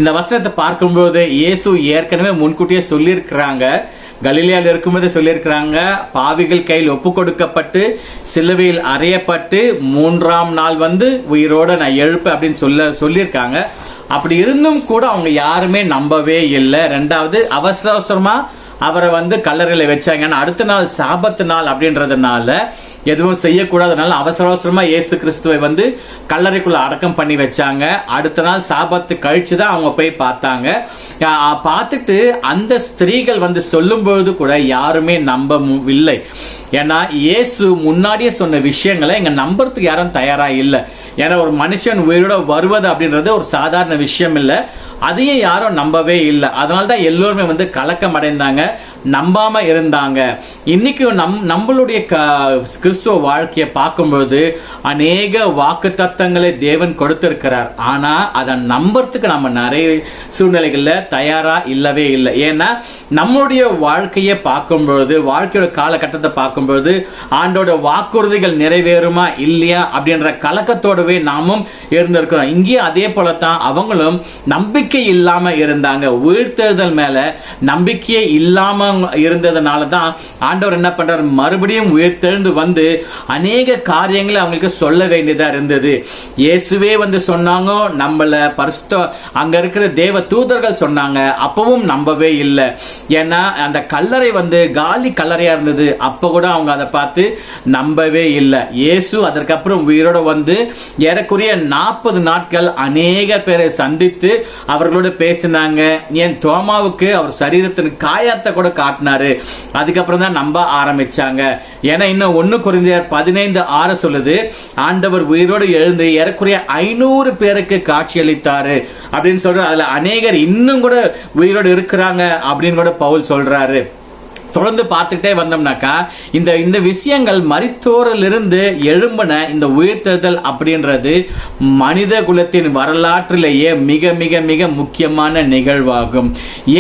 இந்த வசனத்தை பார்க்கும்போது இயேசு ஏற்கனவே முன்கூட்டியே சொல்லியிருக்கிறாங்க. கலிலேயாவில் இருக்கும்போது சொல்லியிருக்கிறாங்க, பாவிகள் கையில் ஒப்பு கொடுக்கப்பட்டு சிலுவையில் அறையப்பட்டு 3ஆம் நாள் உயிரோட நான் எழுப்பேன் அப்படின்னு சொல்லியிருக்காங்க. அப்படி இருந்தும் கூட அவங்க யாருமே நம்பவே இல்லை. 2வது அவசரமா அவரை கல்லறையில் வச்சாங்க. அடுத்த நாள் சாபத்து நாள் அப்படின்றதுனால எதுவும் செய்யக்கூடாதனால அவசரமா இயேசு கிறிஸ்துவை கல்லறைக்குள்ள அடக்கம் பண்ணி வச்சாங்க. அடுத்த நாள் சாபத்து கழிச்சு தான் அவங்க போய் பார்த்தாங்க. பார்த்துட்டு அந்த ஸ்திரீகள் சொல்லும் பொழுது கூட யாருமே நம்பவில்லை. ஏன்னா இயேசு முன்னாடியே சொன்ன விஷயங்களை இங்க நம்புறதுக்கு யாரும் தயாரா இல்லை. ஏன்னா ஒரு மனுஷன் உயிரோட வருவது அப்படின்றது ஒரு சாதாரண விஷயம் இல்லை. அதையும் யாரும் நம்பவே இல்லை. அதனால தான் எல்லோருமே கலக்கம் அடைந்தாங்க. நம்பாம இருந்தாங்க. இன்னைக்கு நம்மளுடைய கிறிஸ்துவ வாழ்க்கையை பார்க்கும்போது அநேக வாக்கு தத்தங்களை தேவன் கொடுத்திருக்கிறார். ஆனா அதை நம்புறதுக்கு நம்ம நிறைய சூழ்நிலைகள்ல தயாரா இல்லவே இல்லை. ஏன்னா நம்மளுடைய வாழ்க்கையை பார்க்கும்பொழுது, வாழ்க்கையோட காலகட்டத்தை பார்க்கும்பொழுது ஆண்டோட வாக்குறுதிகள் நிறைவேறுமா இல்லையா அப்படின்ற கலக்கத்தோடவே நாமும் இருந்திருக்கிறோம். இங்கேயும் அதே போலத்தான் அவங்களும் நம்பிக்கை இல்லாம இருந்தாங்க. உயிர்த்தெழுதல் மேல நம்பிக்கையே இல்லாம இருந்ததுனால தான் ஆண்டவர் என்ன பண்றார், மறுபடியும் உயிர்த்தெழுந்து வந்து அநேக காரியங்களை அவங்களுக்கு சொல்ல வேண்டியதா இருந்தது. இயேசுவே வந்து சொன்னாங்க, நம்மள பரிசுத்த அங்க இருக்கிற தேவ தூதர்கள் சொன்னாங்க, அப்பவும் நம்பவே இல்லை. ஏன்னா அந்த கல்லறை வந்து காலி கல்லறையா இருந்தது. அப்ப கூட அவங்க அதை பார்த்து நம்பவே இல்லை. இயேசு அதற்கப்புறம் உயிரோட வந்து ஏறக்குறைய 40 நாட்கள் அநேக பேரை சந்தித்து அவர்களோட பேசினாங்க. ஏன் தோமாவுக்கு அவர் சரீரத்தின் காயத்தை கூட காட்டினாரு. அதுக்கப்புறம் தான் நம்ப ஆரம்பிச்சாங்க. ஏன்னா இன்னும் 1 கொரிந்தியர் 15:6 சொல்லுது, ஆண்டவர் உயிரோடு எழுந்து ஏறக்குறைய 500 பேருக்கு காட்சியளித்தாரு அப்படின்னு சொல்ற. அதுல அநேகர் இன்னும் கூட உயிரோடு இருக்கிறாங்க அப்படின்னு கூட பவுல் சொல்றாரு. தொடர்ந்து பார்த்துக்கிட்டே வந்தோம்னாக்கா இந்த விஷயங்கள் மரித்தோரிலிருந்து எழும்பின இந்த உயிர்த்தெழுதல் அப்படின்றது மனித குலத்தின் வரலாற்றிலேயே மிக மிக மிக முக்கியமான நிகழ்வாகும்.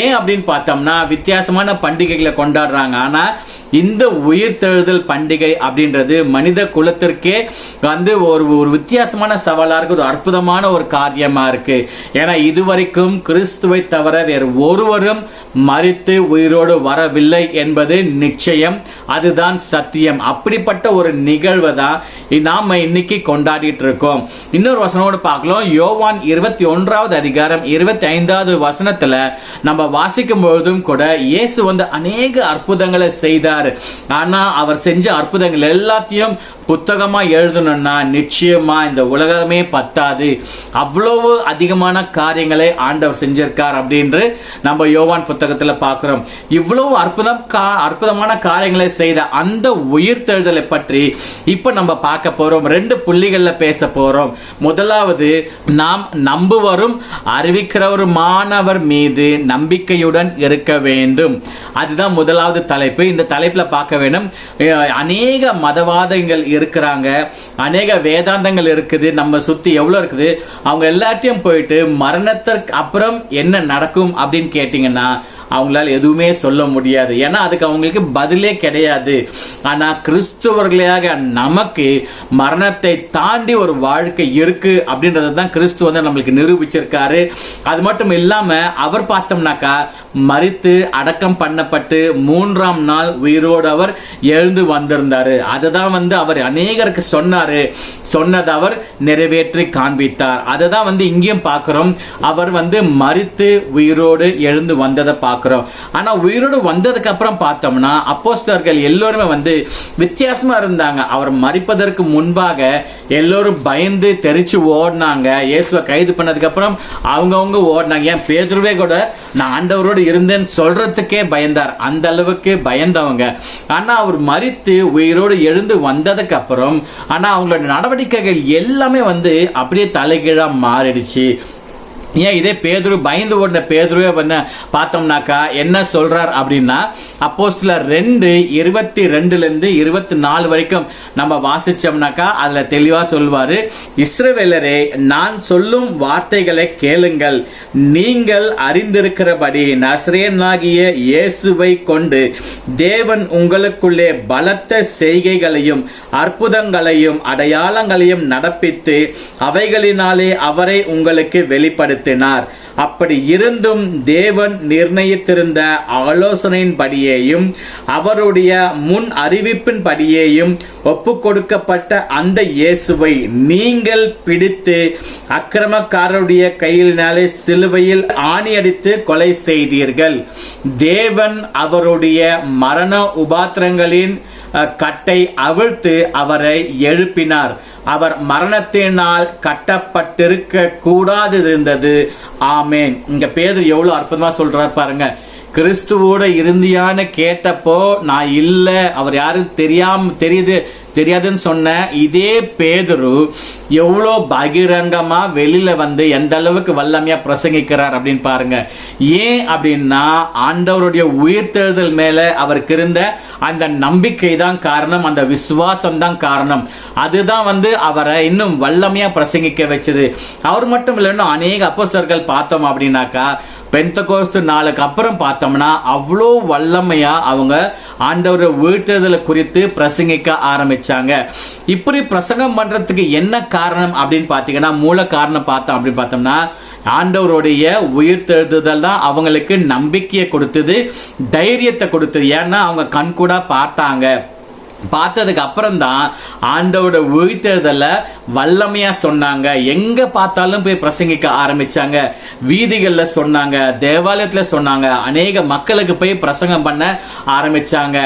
ஏன் அப்படின்னு பார்த்தோம்னா வித்தியாசமான பண்டிகைகளை கொண்டாடுறாங்க. ஆனா இந்த உயிர்த்தெழுதல் பண்டிகை அப்படின்றது மனித குலத்திற்கே வந்து ஒரு வித்தியாசமான சவாலா இருக்கு, ஒரு அற்புதமான ஒரு காரியமா இருக்கு. ஏன்னா இதுவரைக்கும் கிறிஸ்துவை தவிர வேறு ஒருவரும் மரித்து உயிரோடு வரவில்லை என்பது நிச்சயம், அதுதான் சத்தியம். அப்படிப்பட்ட ஒரு நிகழ்வை தான் நாம இன்னைக்கு கொண்டாடிட்டு இருக்கோம். இன்னொரு வசனோடு பார்க்கலாம். யோவான் 21வது அதிகாரம் 25வது வசனத்துல நம்ம வாசிக்கும் பொழுதும் கூட இயேசு வந்து அநேக அற்புதங்களை செய்தார். ஆனா அவர் செஞ்ச அற்புதங்கள் எல்லாத்தையும் புத்தகமா எழுதணும்னா நிச்சயமா இந்த உலகமே பத்தாது. அவ்வளவு அதிகமான காரியங்களை ஆண்டவர் செஞ்சிருக்கார் அப்படின்னு நம்ம யோவான் புத்தகத்துல பார்க்கிறோம். இவ்வளவு அற்புதமான காரியங்களை செய்த அந்த உயிர்த்தெழுதலை பற்றி இப்ப நம்ம பார்க்க போறோம். 2 புள்ளிகள்ல பேச போறோம். முதலாவது, நாம் நம்புவரும் அறிவிக்கிறவருமானவர் மீது நம்பிக்கையுடன் இருக்க வேண்டும். அதுதான் முதலாவது தலைப்பு. இந்த தலைப்புல பார்க்க வேண்டும். அநேக மதவாதங்கள் இருக்கிறாங்க, அநேக வேதாந்தங்கள் இருக்குது, நம்ம சுத்தி எவ்வளவு இருக்குது. அவங்க எல்லாத்தையும் போயிட்டு மரணத்திற்கு அப்புறம் என்ன நடக்கும் அப்படின்னு கேட்டீங்கன்னா அவங்களால எதுவுமே சொல்ல முடியாது. ஏன்னா அதுக்கு அவங்களுக்கு பதிலே கிடையாது. ஆனா கிறிஸ்துவர்களாக நமக்கு மரணத்தை தாண்டி ஒரு வாழ்க்கை இருக்கு அப்படின்றத தான் கிறிஸ்து வந்து நம்மளுக்கு நிரூபிச்சிருக்காரு. அது மட்டும் இல்லாம அவர் பார்த்தோம்னாக்கா மரித்து அடக்கம் பண்ணப்பட்டு 3ஆம் நாள் உயிரோடு அவர் எழுந்து வந்திருந்தாரு. அதுதான் வந்து அவர் அநேகருக்கு சொன்னாரு. சொன்னதை அவர் நிறைவேற்றி காண்பித்தார். அதை தான் வந்து இங்கேயும் பார்க்கிறோம். அவர் வந்து மரித்து உயிரோடு எழுந்து வந்ததை பார்க்கிறோம். ஆனா உயிரோடு வந்ததுக்கு அப்புறம் பார்த்தோம்னா அப்போஸ்தலர்கள் எல்லோருமே வந்து வித்தியாசமா இருந்தாங்க. அவர் மரிப்பதற்கு முன்பாக எல்லோரும் பயந்து தெரிச்சு ஓடினாங்க. இயேசுவை கைது பண்ணதுக்கு அப்புறம் அவங்கவுங்க ஓடினாங்க. ஏன் பேதுருவே கூட நான் ஆண்டவரோடு இருந்தேன்னு சொல்றதுக்கே பயந்தார். அந்த அளவுக்கு பயந்தவங்க. ஆனா அவர் மரித்து உயிரோடு எழுந்து வந்ததுக்கு அப்புறம் ஆனா அவங்களோட நடவடிக்கைகள் எல்லாமே வந்து அப்படியே தலைகீழா மாறிடுச்சு. ஏன் இதே பேதுரு பயந்து ஓடின பேதுருவே பார்த்தோம்னாக்கா என்ன சொல்றார் அப்படின்னா அப்போஸ்தலர் 2:22 24 வரைக்கும் நம்ம வாசிச்சோம்னாக்கா அதுல தெளிவா சொல்வாரு, இஸ்ரவேலரே நான் சொல்லும் வார்த்தைகளை கேளுங்கள். நீங்கள் அறிந்திருக்கிறபடி நசரேயனாகிய இயேசுவை கொண்டு தேவன் உங்களுக்குள்ளே பலத்த செய்கைகளையும் அற்புதங்களையும் அடையாளங்களையும் நடப்பித்து அவைகளினாலே அவரை உங்களுக்கு வெளிப்படுத்த. அப்படி இருந்தும் தேவன் நிர்ணயித்திருந்த ஆலோசனையின்படியேயும் அவருடைய முன் அறிவிப்பின் படியேயும் ஒப்பு கொடுக்கப்பட்ட அந்த இயேசுவை நீங்கள் பிடித்து அக்கிரமக்காரருடைய கையினாலே சிலுவையில் ஆணியடித்து கொலை செய்தீர்கள். தேவன் அவருடைய மரண உபாத்திரங்களின் கட்டை அவிழ்த்து அவரை எழுப்பினார். அவர் மரணத்தினால் கட்டப்பட்டிருக்க கூடாது இருந்தது. ஆமேன். இங்க பேதுரு எவ்வளவு அற்புதமா சொல்றார் பாருங்க. கிறிஸ்துவோட இருந்தியான்னு கேட்டப்போ நான் இல்லை, அவர் யாரும் தெரியாதுன்னு சொன்ன இதே பேதுரு எவ்வளோ பகிரங்கமா வெளியில வந்து எந்த அளவுக்கு வல்லமையா பிரசங்கிக்கிறார் அப்படின்னு பாருங்க. ஏன் அப்படின்னா ஆண்டவருடைய உயிர்த்தெழுதல் மேல அவருக்கு இருந்த அந்த நம்பிக்கை தான் காரணம், அந்த விசுவாசம் தான் காரணம். அதுதான் வந்து அவரை இன்னும் வல்லமையா பிரசங்கிக்க வச்சது. அவர் மட்டும் இல்லை, இன்னும் அநேக அப்போஸ்தலர்கள் பார்த்தோம் அப்படின்னாக்கா பெந்தகோஸ்து நாளுக்கு அப்புறம் பார்த்தோம்னா அவ்வளோ வல்லமையா அவங்க ஆண்டவரை உயிர்த்தெழுதலை குறித்து பிரசங்கிக்க ஆரம்பிச்சாங்க. இப்படி பிரசங்கம் பண்றதுக்கு என்ன காரணம் அப்படின்னு பார்த்தீங்கன்னா, மூல காரணம் பார்த்தோம் அப்படின்னு பார்த்தோம்னா ஆண்டவருடைய உயிர்த்தெழுதல் தான் அவங்களுக்கு நம்பிக்கையை கொடுத்தது, தைரியத்தை கொடுத்தது. ஏன்னா அவங்க கண்கூடா பார்த்தாங்க. பார்த்ததுக்கு அப்புறம் தான் ஆண்டவரோட உயிர்த்தெழுதல வல்லமையா சொன்னாங்க. எங்க பார்த்தாலும் போய் பிரசங்கிக்க ஆரம்பிச்சாங்க, வீதிகள்ல சொன்னாங்க, தேவாலயத்துல சொன்னாங்க, அநேக மக்களுக்கு போய் பிரசங்கம் பண்ண ஆரம்பிச்சாங்க.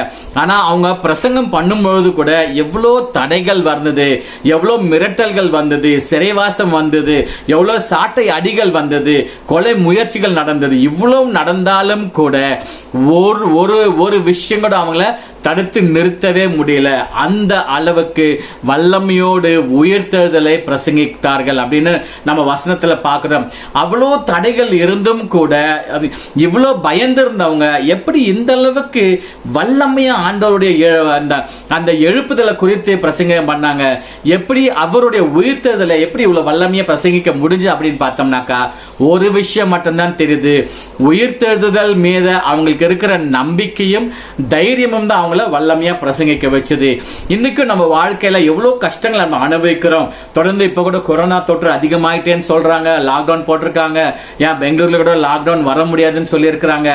ஆனா அவங்க பிரசங்கம் பண்ணும்பொழுது கூட எவ்வளோ தடைகள் வந்தது, எவ்வளோ மிரட்டல்கள் வந்தது, சிறைவாசம் வந்தது, எவ்வளோ சாட்டை அடிகள் வந்தது, கொலை முயற்சிகள் நடந்தது. இவ்வளவு நடந்தாலும் கூட ஒரு விஷயம் கூட அவங்கள தடுத்து நிறுத்தவே முடியல. அந்த அளவுக்கு வல்லமையோடு உயிர்த்தெழுதலை பிரசங்கித்தார்கள் அப்படின்னு நம்ம வசனத்துல பார்க்கிறோம். அவ்வளோ தடைகள் இருந்தும் கூட இவ்வளோ பயந்திருந்தவங்க எப்படி இந்த அளவுக்கு வல்லமையா ஆண்டவருடைய அந்த எழுப்புதலை குறித்து பிரசங்கம் பண்ணாங்க, எப்படி அவருடைய உயிர்த்தெழுதலை எப்படி இவ்வளவு வல்லமையா பிரசங்கிக்க முடிஞ்சு அப்படின்னு பார்த்தோம்னாக்கா ஒரு விஷயம் மட்டும்தான் தெரியுது. உயிர்த்தெழுதல் மீது அவங்களுக்கு இருக்கிற நம்பிக்கையும் தைரியமும் தான் வல்லமையா பிரசங்கிக்க வச்சது. இன்னைக்கு நம்ம வாழ்க்கையில எவ்வளவு கஷ்டங்களை நம்ம அனுபவிக்கிறோம். தொடர்ந்து இப்ப கூட கொரோனா தொற்று அதிகமாயிட்டேன்னு சொல்றாங்க, லாக்டவுன் போட்டிருக்காங்க. ஏன் பெங்களூர்ல கூட லாக்டவுன் வர முடியாதுன்னு சொல்லி இருக்கிறாங்க.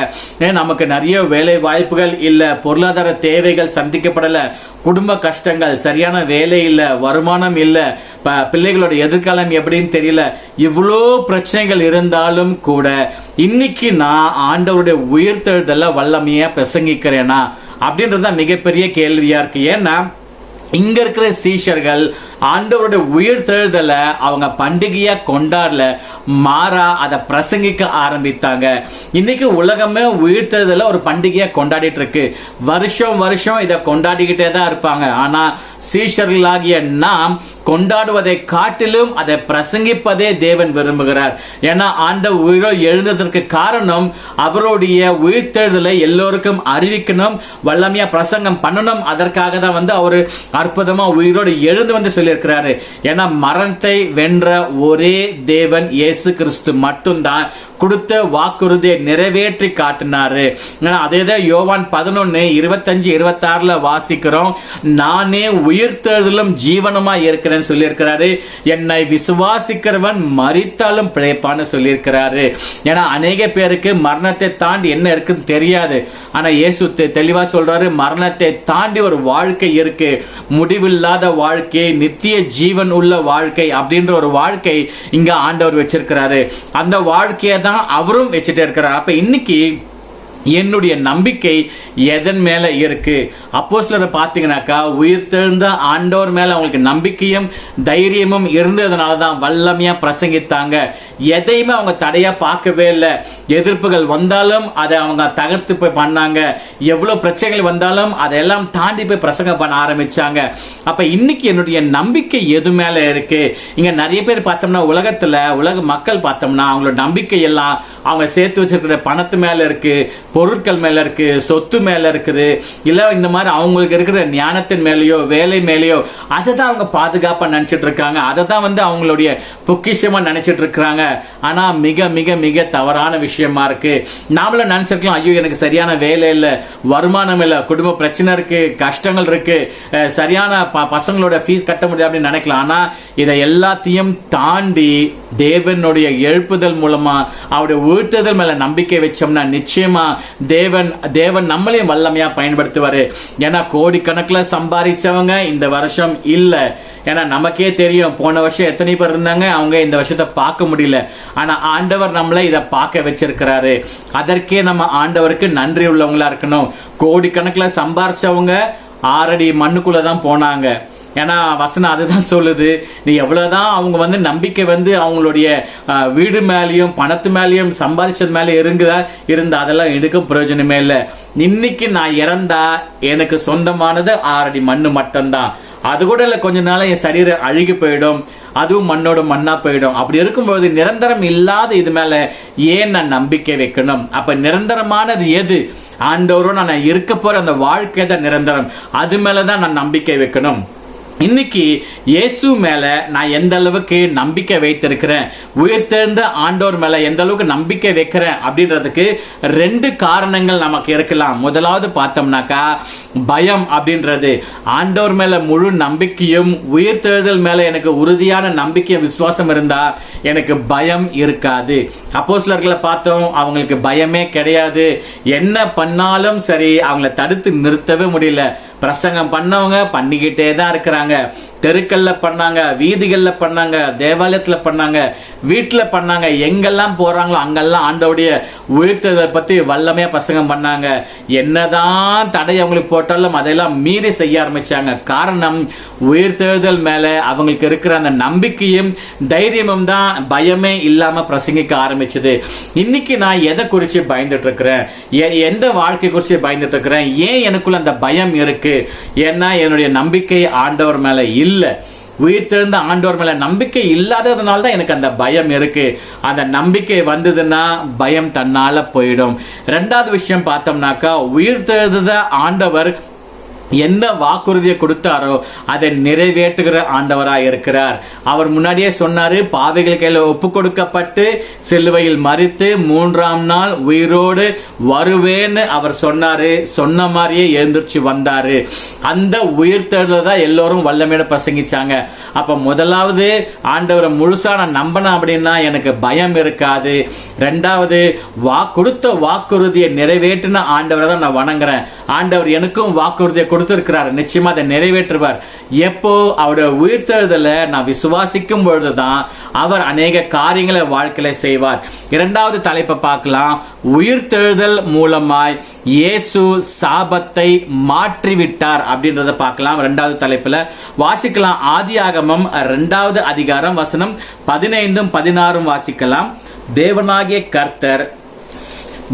நமக்கு நிறைய வேலை வாய்ப்புகள் இல்ல, பொருளாதார தேவைகள் சந்திக்கப்படல, குடும்ப கஷ்டங்கள், சரியான வேலை இல்ல, வருமானம் இல்ல, பிள்ளைகளோட எதிர்காலம் எப்படின்னு தெரியல. இவ்வளோ பிரச்சனைகள் இருந்தாலும் கூட இன்னைக்கு நான் ஆண்டவருடைய உயிர்த்தெழுதல வல்லமையா பிரசங்கிக்கிறேனா அப்படின்றது மிகப்பெரிய கேள்வியா இருக்கு. ஏன்னா இங்க இருக்கிற சீஷர்கள் ஆண்டவருடைய உயிர்த்தெழுதலை அவங்க பண்டிகையா கொண்டாடல, மாறா அதை பிரசங்கிக்க ஆரம்பித்தாங்க. இன்னைக்கு உலகமே உயிர்த்தெழுதலை ஒரு பண்டிகையா கொண்டாடிட்டு இருக்கு. வருஷம் இதை கொண்டாடிக்கிட்டே தான் இருப்பாங்க. ஆனா சீஷர்களாகிய நாம் கொண்டாடுவதை காட்டிலும் அதை பிரசங்கிப்பதே தேவன் விரும்புகிறார். ஏன்னா ஆண்டவர் உயிரோடு எழுந்ததற்கு காரணம் அவருடைய உயிர்த்தெழுதலை எல்லோருக்கும் அறிவிக்கணும், வல்லமையா பிரசங்கம் பண்ணணும். அதற்காக தான் வந்து அவரு அற்புதமா உயிரோடு எழுந்து வந்து சொல்லியிருக்கிறாரு. ஏன்னா மரணத்தை வென்ற ஒரே தேவன் இயேசு கிறிஸ்து மட்டும்தான் கொடுத்த வாக்குறுதியை நிறைவேற்றி காட்டினாரு. அதேதான் யோவான் 11:25-26 வாசிக்கிறோம். நானே உயிர்த்தெழுதலும் ஜீவனுமா இருக்கிறேன்னு சொல்லியிருக்கிறாரு. என்னை விசுவாசிக்கிறவன் மரித்தாலும் பிழைப்பான்னு சொல்லியிருக்கிறாரு. ஏன்னா அநேக பேருக்கு மரணத்தை தாண்டி என்ன இருக்குன்னு தெரியாது. ஆனா இயேசு தெளிவா சொல்றாரு, மரணத்தை தாண்டி ஒரு வாழ்க்கை இருக்கு, முடிவில்லாத வாழ்க்கை, நித்திய ஜீவன் உள்ள வாழ்க்கை அப்படின்ற ஒரு வாழ்க்கை இங்க ஆண்டவர் வச்சிருக்கிறாரு. அந்த வாழ்க்கையை தான் அவரும் வச்சுட்டே இருக்கிறார். அப்ப இன்னைக்கு என்னுடைய நம்பிக்கை எதன் மேல இருக்கு? அப்போஸ்தலரை பார்த்தீங்கன்னாக்கா உயிர்த்தெழுந்த ஆண்டவர் மேல அவங்களுக்கு நம்பிக்கையும் தைரியமும் இருந்ததுனால தான் வல்லமையா பிரசங்கித்தாங்க. எதையுமே அவங்க தடையா பார்க்கவே இல்லை. எதிர்ப்புகள் வந்தாலும் அதை அவங்க தகர்த்து போய் பண்ணாங்க. எவ்வளவு பிரச்சனைகள் வந்தாலும் அதையெல்லாம் தாண்டி போய் பிரசங்கம் பண்ண ஆரம்பிச்சாங்க. அப்ப இன்னைக்கு என்னுடைய நம்பிக்கை எது மேல இருக்கு? இங்க நிறைய பேர் பார்த்தோம்னா உலக மக்கள் பார்த்தோம்னா அவங்களோட நம்பிக்கை எல்லாம் அவங்க சேர்த்து வச்சிருக்கிற பணத்து மேல இருக்கு, பொருட்கள் மேல இருக்கு, சொத்து மேல இருக்குது, இல்ல இந்த மாதிரி அவங்களுக்கு இருக்கிற ஞானத்தின் மேலேயோ வேலை மேலேயோ அதை தான் அவங்க பாதுகாப்பா நினைச்சிட்டு இருக்காங்க. அதை தான் வந்து அவங்களுடைய பொக்கிஷமா நினைச்சிட்டு இருக்கிறாங்க. ஆனா மிக மிக மிக தவறான விஷயமா இருக்கு. நாமள நினைச்சிருக்கலாம், ஐயோ எனக்கு சரியான வேலை இல்லை, வருமானம் இல்லை, குடும்ப பிரச்சனை இருக்கு, கஷ்டங்கள் இருக்கு, சரியான பசங்களோட ஃபீஸ் கட்ட முடியாது அப்படின்னு நினைக்கலாம். ஆனா இதை எல்லாத்தையும் தாண்டி தேவனுடைய எழுப்புதல் மூலமா அவருடைய உயிர்த்தெழுதல் மேல நம்பிக்கை வச்சோம்னா நிச்சயமா தேவன் நம்மளையும் வல்லமையா பயன்படுத்துவாரு. ஏன்னா கோடிக்கணக்கில் சம்பாதிச்சவங்க இந்த வருஷம் இல்ல. ஏன்னா நமக்கே தெரியும் போன வருஷம் எத்தனை பேர் இருந்தாங்க, அவங்க இந்த வருஷத்தை பார்க்க முடியல. ஆனா ஆண்டவர் நம்மளை இதை பார்க்க வச்சிருக்கிறாரு. அதற்கே நம்ம ஆண்டவருக்கு நன்றி உள்ளவங்களா இருக்கணும். கோடிக்கணக்கில் சம்பாரிச்சவங்க 6 அடி மண்ணுக்குள்ள தான் போனாங்க. ஏன்னா வசனம் அதுதான் சொல்லுது. நீ எவ்வளவுதான் அவங்க நம்பிக்கை அவங்களுடைய வீடு மேலேயும் பணத்து மேலேயும் சம்பாதிச்சது மேலே இருந்தா அதெல்லாம் எடுக்க பிரயோஜனமே இல்லை. இன்னைக்கு நான் இறந்தா எனக்கு சொந்தமானது 6 அடி மண்ணு மட்டும்தான். அது கூட இல்லை, கொஞ்ச நாள் என் சரீரம் அழுகி போயிடும், அதுவும் மண்ணோட மண்ணா போயிடும். அப்படி இருக்கும்போது நிரந்தரம் இல்லாத இது மேல ஏன் நான் நம்பிக்கை வைக்கணும்? அப்ப நிரந்தரமானது எது? ஆண்டவரோட நான் இருக்க போற அந்த வாழ்க்கை தான் நிரந்தரம். அது மேலதான் நான் நம்பிக்கை வைக்கணும். இன்னைக்கு இயேசு மேல நான் எந்த அளவுக்கு நம்பிக்கை வைத்திருக்கிறேன், உயிர்த்தெழுந்த ஆண்டவர் மேல எந்த அளவுக்கு நம்பிக்கை வைக்கிறேன் அப்படின்றதுக்கு 2 காரணங்கள் நமக்கு இருக்கலாம். முதலாவது பார்த்தோம்னாக்கா பயம் அப்படின்றது. ஆண்டவர் மேல முழு நம்பிக்கையும் உயிர்த்தெழுதல் மேல எனக்கு உறுதியான நம்பிக்கை விசுவாசம் இருந்தா எனக்கு பயம் இருக்காது. அப்போஸ்தலர்களை பார்த்தோம், அவங்களுக்கு பயமே கிடையாது. என்ன பண்ணாலும் சரி அவங்கள தடுத்து நிறுத்தவே முடியல. பிரசங்கம் பண்ணவங்க பண்ணிக்கிட்டே தான் இருக்கிறாங்க. தெருக்கல்ல பண்ணாங்க, வீதிகள்ல பண்ணாங்க, தேவாலயத்துல பண்ணாங்க, வீட்டுல பண்ணாங்க. எங்கெல்லாம் போறாங்களோ அங்கெல்லாம் ஆண்டவருடைய உயிர்த்தெழுதலை பத்தி வல்லமையா பிரசங்கம் பண்ணாங்க. என்னதான் தடை அவங்களுக்கு போட்டாலும் அதையெல்லாம் மீறி செய்ய ஆரம்பிச்சாங்க. காரணம் உயிர்த்தெழுதல் மேல அவங்களுக்கு இருக்கிற அந்த நம்பிக்கையும் தைரியமும் தான் பயமே இல்லாம பிரசங்கிக்க ஆரம்பிச்சது. இன்னைக்கு நான் எதை குறிச்சு பயந்துட்டு இருக்கிறேன், எந்த வாழ்க்கை குறிச்சு பயந்துட்டு இருக்கிறேன், ஏன் எனக்குள்ள அந்த பயம் இருக்கு? ஏன்னா என்னுடைய நம்பிக்கை ஆண்டவர் மேல இல்ல. உயிர்த்தெழுந்த ஆண்டவர் மேல நம்பிக்கை இல்லாததுனால தான் எனக்கு அந்த பயம் இருக்கு. அந்த நம்பிக்கை வந்ததுன்னா பயம் தன்னால போயிடும். 2வது விஷயம் பார்த்தோம்னாக்கா உயிர்த்தெழுந்த ஆண்டவர் என்ன வாக்குறுதியை கொடுத்தாரோ அதை நிறைவேற்றுகிற ஆண்டவராய் இருக்கிறார். அவர் முன்னாடியே சொன்னாரு, பாவிகள் கையில ஒப்பு கொடுக்கப்பட்டு சிலுவையில் மரித்து 3ஆம் நாள் உயிரோடு வருவேன்னு அவர் சொன்னாரு. சொன்ன மாதிரியே எழுந்திருச்சு வந்தாரு. அந்த உயிர்த்தெழுதலை தான் எல்லோரும் வல்லமையோட பிரசங்கிச்சாங்க. அப்ப முதலாவது ஆண்டவரை முழுசா நான் நம்பினேன் அப்படின்னா எனக்கு பயம் இருக்காது. 2வது கொடுத்த வாக்குறுதியை நிறைவேற்றின ஆண்டவரை தான் நான் வணங்குறேன். ஆண்டவர் எனக்கும் வாக்குறுதியை கொடுத்திருக்கிறார், நிச்சயமா அதை நிறைவேற்றுவார். எப்போ அவருடைய உயிர்த்தெழுதலை நான் விசுவாசிக்கும் பொழுதுதான் அவர் அநேக காரியங்களை வாழ்க்கையில செய்வார். 2வது தலைப்பை பார்க்கலாம். உயிர்த்தெழுதல் மூலமாய் இயேசு சாபத்தை மாற்றிவிட்டார் அப்படின்றத பார்க்கலாம். 2வது தலைப்புல வாசிக்கலாம். ஆதியாகமம் 2வது அதிகாரம் வசனம் 15 16 வாசிக்கலாம். தேவனாகிய கர்த்தர்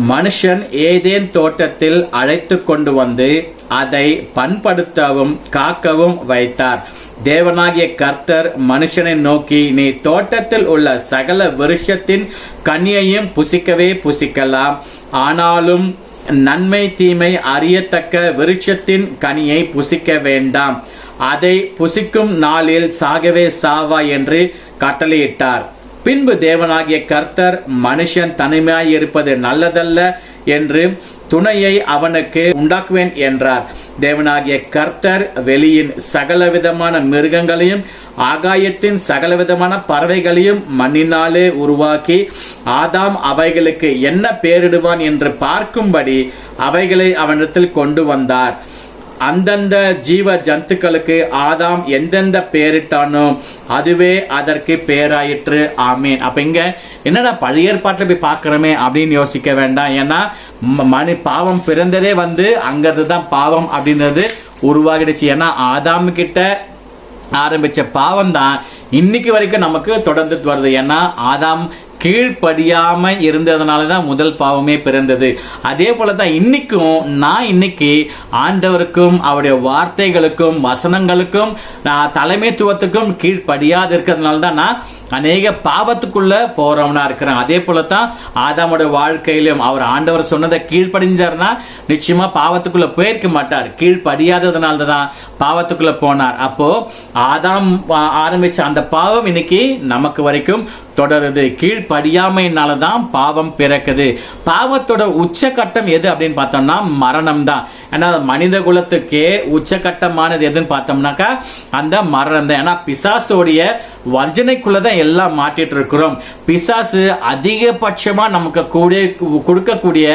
மனுஷன் ஏதேன் தோட்டத்தில் அழைத்து கொண்டு வந்து அதை பண்படுத்தவும் காக்கவும் வைத்தார். தேவனாகிய கர்த்தர் மனுஷனை நோக்கி, நீ தோட்டத்தில் உள்ள சகல விருட்சத்தின் கனியையும் புசிக்கவே புசிக்கலாம், ஆனாலும் நன்மை தீமை அறியத்தக்க விருட்சத்தின் கனியை புசிக்க வேண்டாம், அதை புசிக்கும் நாளில் சாகவே சாவா என்று கட்டளையிட்டார். பின்பு தேவனாகிய கர்த்தர் மனுஷன் தனிமையாய் இருப்பது நல்லதல்ல என்று துணையை அவனுக்கு உண்டாக்குவேன் என்றார். தேவனாகிய கர்த்தர் வெளியின் சகலவிதமான மிருகங்களையும் ஆகாயத்தின் சகலவிதமான பறவைகளையும் மண்ணினாலே உருவாக்கி ஆதாம் அவைகளுக்கு என்ன பெயரிடுவான் என்று பார்க்கும்படி அவைகளை அவனிடத்தில் கொண்டு வந்தார். அந்தந்த ஜீவ ஜந்துக்களுக்கு ஆதாம் எந்தெந்த பெயரிட்டானோ அதுவே அதற்கு பெயராயிற்று. ஆமீன். அப்ப இங்க என்னடா பழைய ஏற்பாட்டில் போய் பார்க்கிறோமே அப்படின்னு யோசிக்க வேண்டாம். ஏன்னா பாவம் பிறந்ததே அங்கிருந்து தான் பாவம் அப்படின்றது உருவாகிடுச்சு. ஏன்னா ஆதாம் கிட்ட ஆரம்பிச்ச பாவம் தான் இன்னைக்கு வரைக்கும் நமக்கு தொடர்ந்து வருது. ஏன்னா ஆதாம் கீழ்ப்படியாம இருந்ததுனாலதான் முதல் பாவமே பிறந்தது. அதே போலதான் இன்னைக்கு ஆண்டவருக்கும் அவருடைய வார்த்தைகளுக்கும் வசனங்களுக்கும் தலைமைத்துவத்துக்கும் கீழ்ப்படியாது இருக்கிறதுனால தான் நான் அநேக பாவத்துக்குள்ள போறவனா இருக்கிறேன். அதே போலதான் ஆதாமுடைய வாழ்க்கையிலும் அவர் ஆண்டவர் சொன்னதை கீழ்ப்படிஞ்சார்னா நிச்சயமா பாவத்துக்குள்ள போயிருக்க மாட்டார். கீழ்ப்படியாததுனால தான் பாவத்துக்குள்ள போனார். அப்போ ஆதாம் ஆரம்பிச்ச அந்த பாவம் இன்னைக்கு நமக்கு வரைக்கும் தொடருது. கீழ்ப்படியாமையினாலதான் பாவம் பிறக்குது. பாவத்தோட உச்சகட்டம் எது அப்படின்னு பார்த்தோம்னா மரணம் தான். ஏன்னா மனித குலத்துக்கே உச்சகட்டமானது எதுன்னு பார்த்தோம்னாக்கா அந்த மரணம் தான். ஏன்னா பிசாசோடைய வஞ்சனைக்குள்ளதான் எல்லாம் மாட்டிட்டு இருக்கிறோம். பிசாசு அதிகபட்சமா நமக்கு கொடுக்கக்கூடிய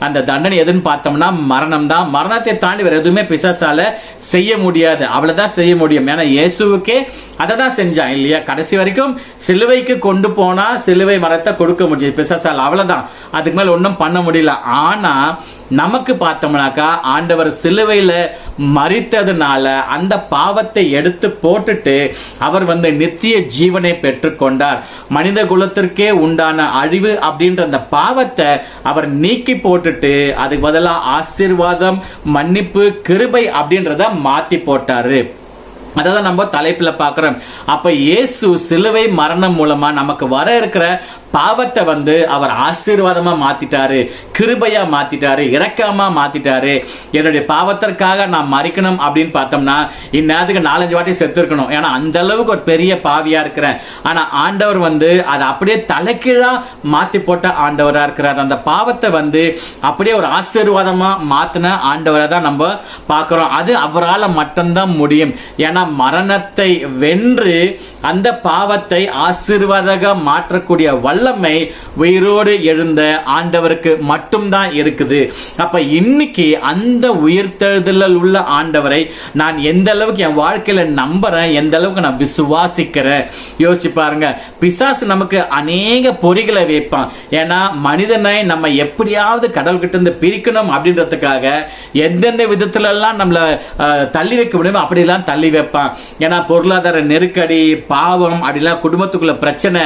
அந்த தண்டனை எதுன்னு பார்த்தோம்னா மரணம் தான். மரணத்தை தாண்டி வேற எதுவுமே பிசாசால செய்ய முடியாது. அவ்வளவுதான் செய்ய முடியும். ஏன்னா இயேசுவுக்கே அதை தான் செஞ்சான் இல்லையா? கடைசி வரைக்கும் சிலுவைக்கு கொண்டு போனா சிலுவை மரத்தை கொடுக்க முடியும் பிசாசால், அவ்வளவுதான். அதுக்கு மேல ஒன்றும் பண்ண முடியல. ஆனா நமக்கு பார்த்தோம்னாக்கா ஆண்டவர் ஆண்டவர் சிலுவையில மரித்ததுனால அந்த பாவத்தை எடுத்து போட்டுட்டு அவர் நித்திய ஜீவனை பெற்றுக்கொண்டார். மனித குலத்திற்கே உண்டான அழிவு அப்படின்ற அந்த பாவத்தை அவர் நீக்கி போட்டுட்டு அதுக்கு பதிலாக ஆசீர்வாதம், மன்னிப்பு, கிருபை அப்படின்றத மாத்தி போட்டாரு. அதான் நம்ம தலைப்புல பார்க்கிறோம். அப்ப இயேசு சிலுவை மரணம் மூலமா நமக்கு வர இருக்கிற பாவத்தை அவர் ஆசீர்வாதமா மாத்திட்டாரு, கிருபையா மாத்திட்டாரு, இரக்கமா மாத்திட்டாரு. என்னுடைய பாவத்திற்காக நான் மறிக்கணும் அப்படின்னு பார்த்தோம்னா இந்நேரத்துக்கு 4-5 வாட்டி செத்து இருக்கணும். ஏன்னா அந்த அளவுக்கு ஒரு பெரிய பாவியா இருக்கிறேன். ஆனா ஆண்டவர் அதை அப்படியே தலைக்கீழா மாத்தி போட்ட ஆண்டவரா இருக்கிறார். அந்த பாவத்தை அப்படியே ஒரு ஆசீர்வாதமா மாத்தின ஆண்டவரை தான் நம்ம பார்க்கிறோம். அது அவரால் மட்டும்தான் முடியும். ஏன்னா மரணத்தை வென்று அந்த பாவத்தை ஆசீர்வாதமாக மாற்றக்கூடிய வல்லமை உயிரோடு எழுந்த ஆண்டவருக்கு மட்டும்தான் இருக்குது. அப்ப இன்னைக்கு அந்த உயிர்த்தெழுதலில் உள்ள ஆண்டவரை நான் எந்த அளவுக்கு என் வாழ்க்கையில நம்புறேன், எந்த அளவுக்கு நான் விசுவாசிக்கிறேன். யோசிச்சு பாருங்க. பிசாசு நமக்கு அநேக பொறிகளை வைப்பான். ஏன்னா மனிதனை நம்ம எப்படியாவது கடவுள்கிட்ட இருந்து பிரிக்கணும் அப்படின்றதுக்காக எந்தெந்த விதத்துல எல்லாம் நம்மள தள்ளி வைக்க முடியுமோ அப்படிலாம் தள்ளி வைப்பான். ஏன்னா பொருளாதார நெருக்கடி, பாவம், அப்படிலாம் குடும்பத்துக்குள்ள பிரச்சனை,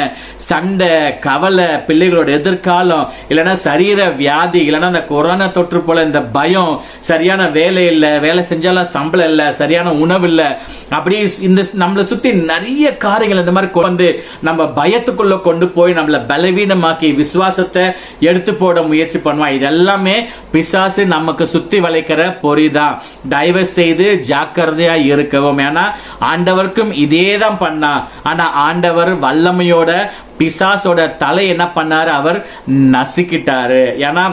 சண்டை, கவலை, பிள்ளைகளோட எதிர்காலம், இல்லைன்னா சரீர வியாதி, இல்லைன்னா இந்த கொரோனா தொற்று போல இந்த பயம், சரியான வேலை இல்லை, வேலை செஞ்சாலும் சம்பளம் இல்லை, சரியான உணவு இல்லை, அப்படி இந்த நம்மளை சுத்தி நிறைய காரியங்கள் இந்த மாதிரி நம்ம பயத்துக்குள்ள கொண்டு போய் நம்மளை பலவீனமாக்கி விசுவாசத்தை எடுத்து போட முயற்சி பண்ணுவான். இதெல்லாமே பிசாசு நமக்கு சுத்தி வளைக்கிற பொறிதான். தயவு செய்து ஜாக்கிரதையா இருக்கவும். ஏன்னா ஆண்டவருக்கும் இதே தான் பண்ணா. ஆனா ஆண்டவர் வல்லமையோட பிசாசோட தலை என்ன பண்ணாரு, அவர் நசுக்கிட்டாரு. ஏன்னா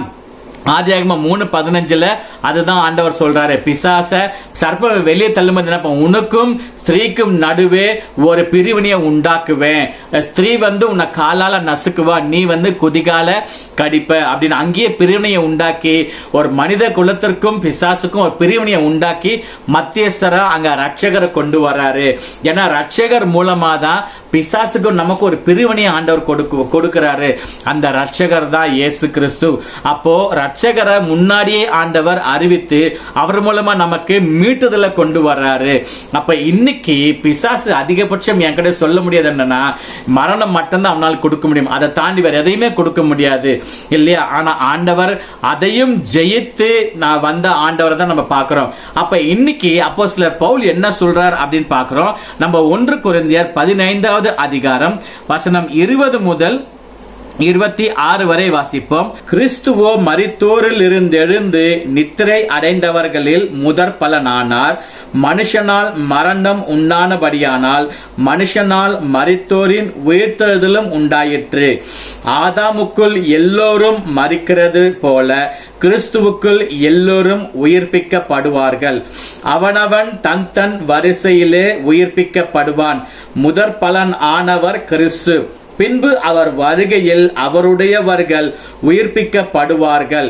ஆதியாகமம் 3:15 அதுதான் ஆண்டவர் சொல்றாரு. பிசாச சர்ப்ப வெளியே தள்ளும்போது என்ன, உனக்கும் ஸ்திரீக்கும் நடுவே ஒரு பிரிவினையை உண்டாக்குவேன். ஸ்திரீ உன்னை காலால நசுக்குவா, நீ குதிகால கடிப்ப அப்படின்னு அங்கேயே பிரிவினையை உண்டாக்கி ஒரு மனித குலத்திற்கும் பிசாசுக்கும் ஒரு பிரிவினையை உண்டாக்கி மத்தியஸ்தரா அங்க ரட்சகரை கொண்டு வராரு. ஏன்னா ரட்சகர் மூலமா தான் பிசாசுக்கும் நமக்கு ஒரு பிரிவினையை ஆண்டவர் கொடுக்கிறாரு. அந்த ரட்சகர் தான் இயேசு கிறிஸ்து. அப்போ ரட்சகரை முன்னாடியே ஆண்டவர் அறிவித்து அவர் மூலமா நமக்கு மீட்டுதலை கொண்டு வர்றாரு. அப்ப இன்னைக்கு பிசாசு அதிகபட்சம் என்கிட்ட சொல்ல முடியாது என்னன்னா மரணம் மட்டும்தான் அவனால் கொடுக்க முடியும், அதை தாண்டி வேற எதையுமே கொடுக்க முடியாது இல்லையா. ஆனா ஆண்டவர் அதையும் ஜெயித்து நான் வந்த ஆண்டவரை தான் நம்ம பார்க்கிறோம். அப்ப இன்னைக்கு அப்போஸ்தலர் பவுல் என்ன சொல்றார் அப்படின்னு பார்க்கிறோம். நம்ம 1 கொரிந்தியர் 15வது அதிகாரம் வசனம் 20 முதல் 26 வரை வாசிப்போம். கிறிஸ்துவோ மரித்தோரில் இருந்து எழுந்து நித்திரை அடைந்தவர்களில் முதற் பலனானார். மனுஷனால் மரணம் உண்டானபடியானால் மனுஷனால் மரித்தோரின் உயிர்த்தெழுதலும் உண்டாயிற்று. ஆதாமுக்குள் எல்லோரும் மரிக்கிறது போல கிறிஸ்துவுக்குள் எல்லோரும் உயிர்ப்பிக்கப்படுவார்கள். அவனவன் தன் தன் வரிசையிலே உயிர்ப்பிக்கப்படுவான். முதற் பலன் ஆனவர் கிறிஸ்து. பின்பு அவர் வருகையில் அவருடையவர்கள் உயிர்ப்பிக்கப்படுவார்கள்.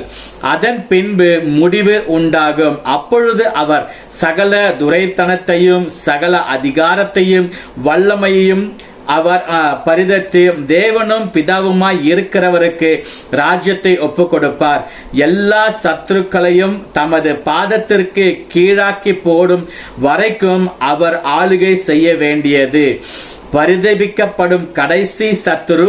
அதன் பின்பு முடிவு உண்டாகும். அப்பொழுது அவர் சகல துரைத்தனத்தையும் சகல அதிகாரத்தையும் வல்லமையையும் அவர் பரிதத்து தேவனும் பிதாவுமாய் இருக்கிறவருக்கு ராஜ்யத்தை ஒப்பு கொடுப்பார். எல்லா சத்துருக்களையும் தமது பாதத்திற்கு கீழாக்கி போடும் வரைக்கும் அவர் ஆளுகை செய்ய வேண்டியது. பரிதபிக்கப்படும் கடைசி சத்துரு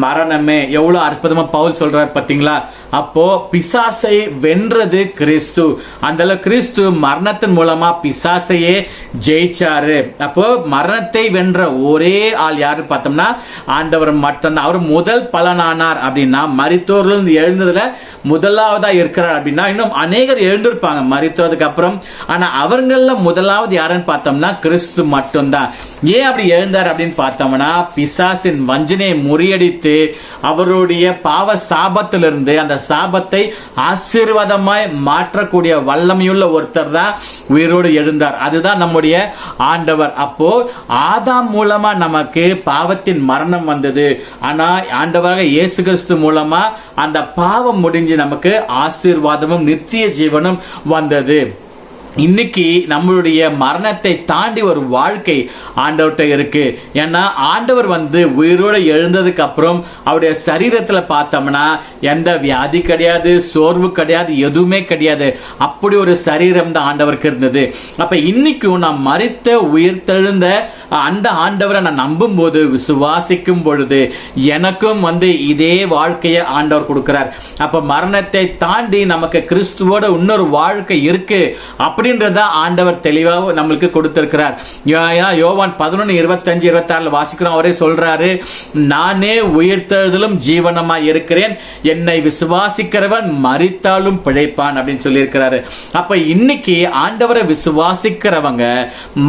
மரணமே. எவ்வளவு அற்புதமா பவுல் சொல்றார் பாத்தீங்களா. அப்போ பிசாசை வென்றது கிறிஸ்து. அந்த கிறிஸ்து மரணத்தின் மூலமா பிசாசையே ஜெயிச்சாரு. அப்போ மரணத்தை வென்ற ஒரே ஆள் யாரு பார்த்தோம்னா ஆண்டவர் மட்டும்தான். அவர் முதல் பலனானார் அப்படின்னா மரித்தோர்ல எழுந்ததுல முதலாவதா இருக்கிறார் அப்படின்னா இன்னும் அநேகர் எழுந்திருப்பாங்க மரித்ததுக்கு அப்புறம். ஆனா அவங்கள முதலாவது யாருன்னு பார்த்தோம்னா கிறிஸ்து மட்டும்தான். ஏன் அப்படி எழுந்தார் அப்படின்னு பார்த்தோம்னா பிசாசின் வஞ்சனையை முறியடித்து அவருடைய பாவ சாபத்திலிருந்து அந்த சாபத்தை ஆசீர்வாதமாய் மாற்றக்கூடிய வல்லமையுள்ள ஒருத்தர் தான் உயிரோடு எழுந்தார். அதுதான் நம்முடைய ஆண்டவர். அப்போ ஆதாம் மூலமா நமக்கு பாவத்தின் மரணம் வந்தது. ஆனா ஆண்டவராக இயேசு கிறிஸ்து மூலமா அந்த பாவம் முடிஞ்சு நமக்கு ஆசீர்வாதமும் நித்திய ஜீவனும் வந்தது. இன்னைக்கு நம்மளுடைய மரணத்தை தாண்டி ஒரு வாழ்க்கை ஆண்டவர்கிட்ட இருக்கு. ஏன்னா ஆண்டவர் உயிரோடு எழுந்ததுக்கு அப்புறம் அவருடைய சரீரத்துல பார்த்தோம்னா எந்த வியாதி கிடையாது, சோர்வு கிடையாது, எதுவுமே கிடையாது. அப்படி ஒரு சரீரம் தான் ஆண்டவருக்கு இருந்தது. அப்ப இன்னைக்கும் நான் மரித்த உயிர்த்தெழுந்த அந்த ஆண்டவரை நான் நம்பும் போது, விசுவாசிக்கும் பொழுது எனக்கும் இதே வாழ்க்கையை ஆண்டவர் கொடுக்கிறார். அப்ப மரணத்தை தாண்டி நமக்கு கிறிஸ்துவோட இன்னொரு வாழ்க்கை இருக்கு அப்படின்றத ஆண்டவர் தெளிவாக நம்மளுக்கு கொடுத்திருக்கிறார். யோவான் 11:25-26 வாசிக்கிறோம். அவரே சொல்றாரு, நானே உயிர்த்தெழுதலும் ஜீவனமா இருக்கிறேன், என்னை விசுவாசிக்கிறவன் மரித்தாலும் பிழைப்பான் அப்படின்னு சொல்லியிருக்கிறாரு. அப்ப இன்னைக்கு ஆண்டவரை விசுவாசிக்கிறவங்க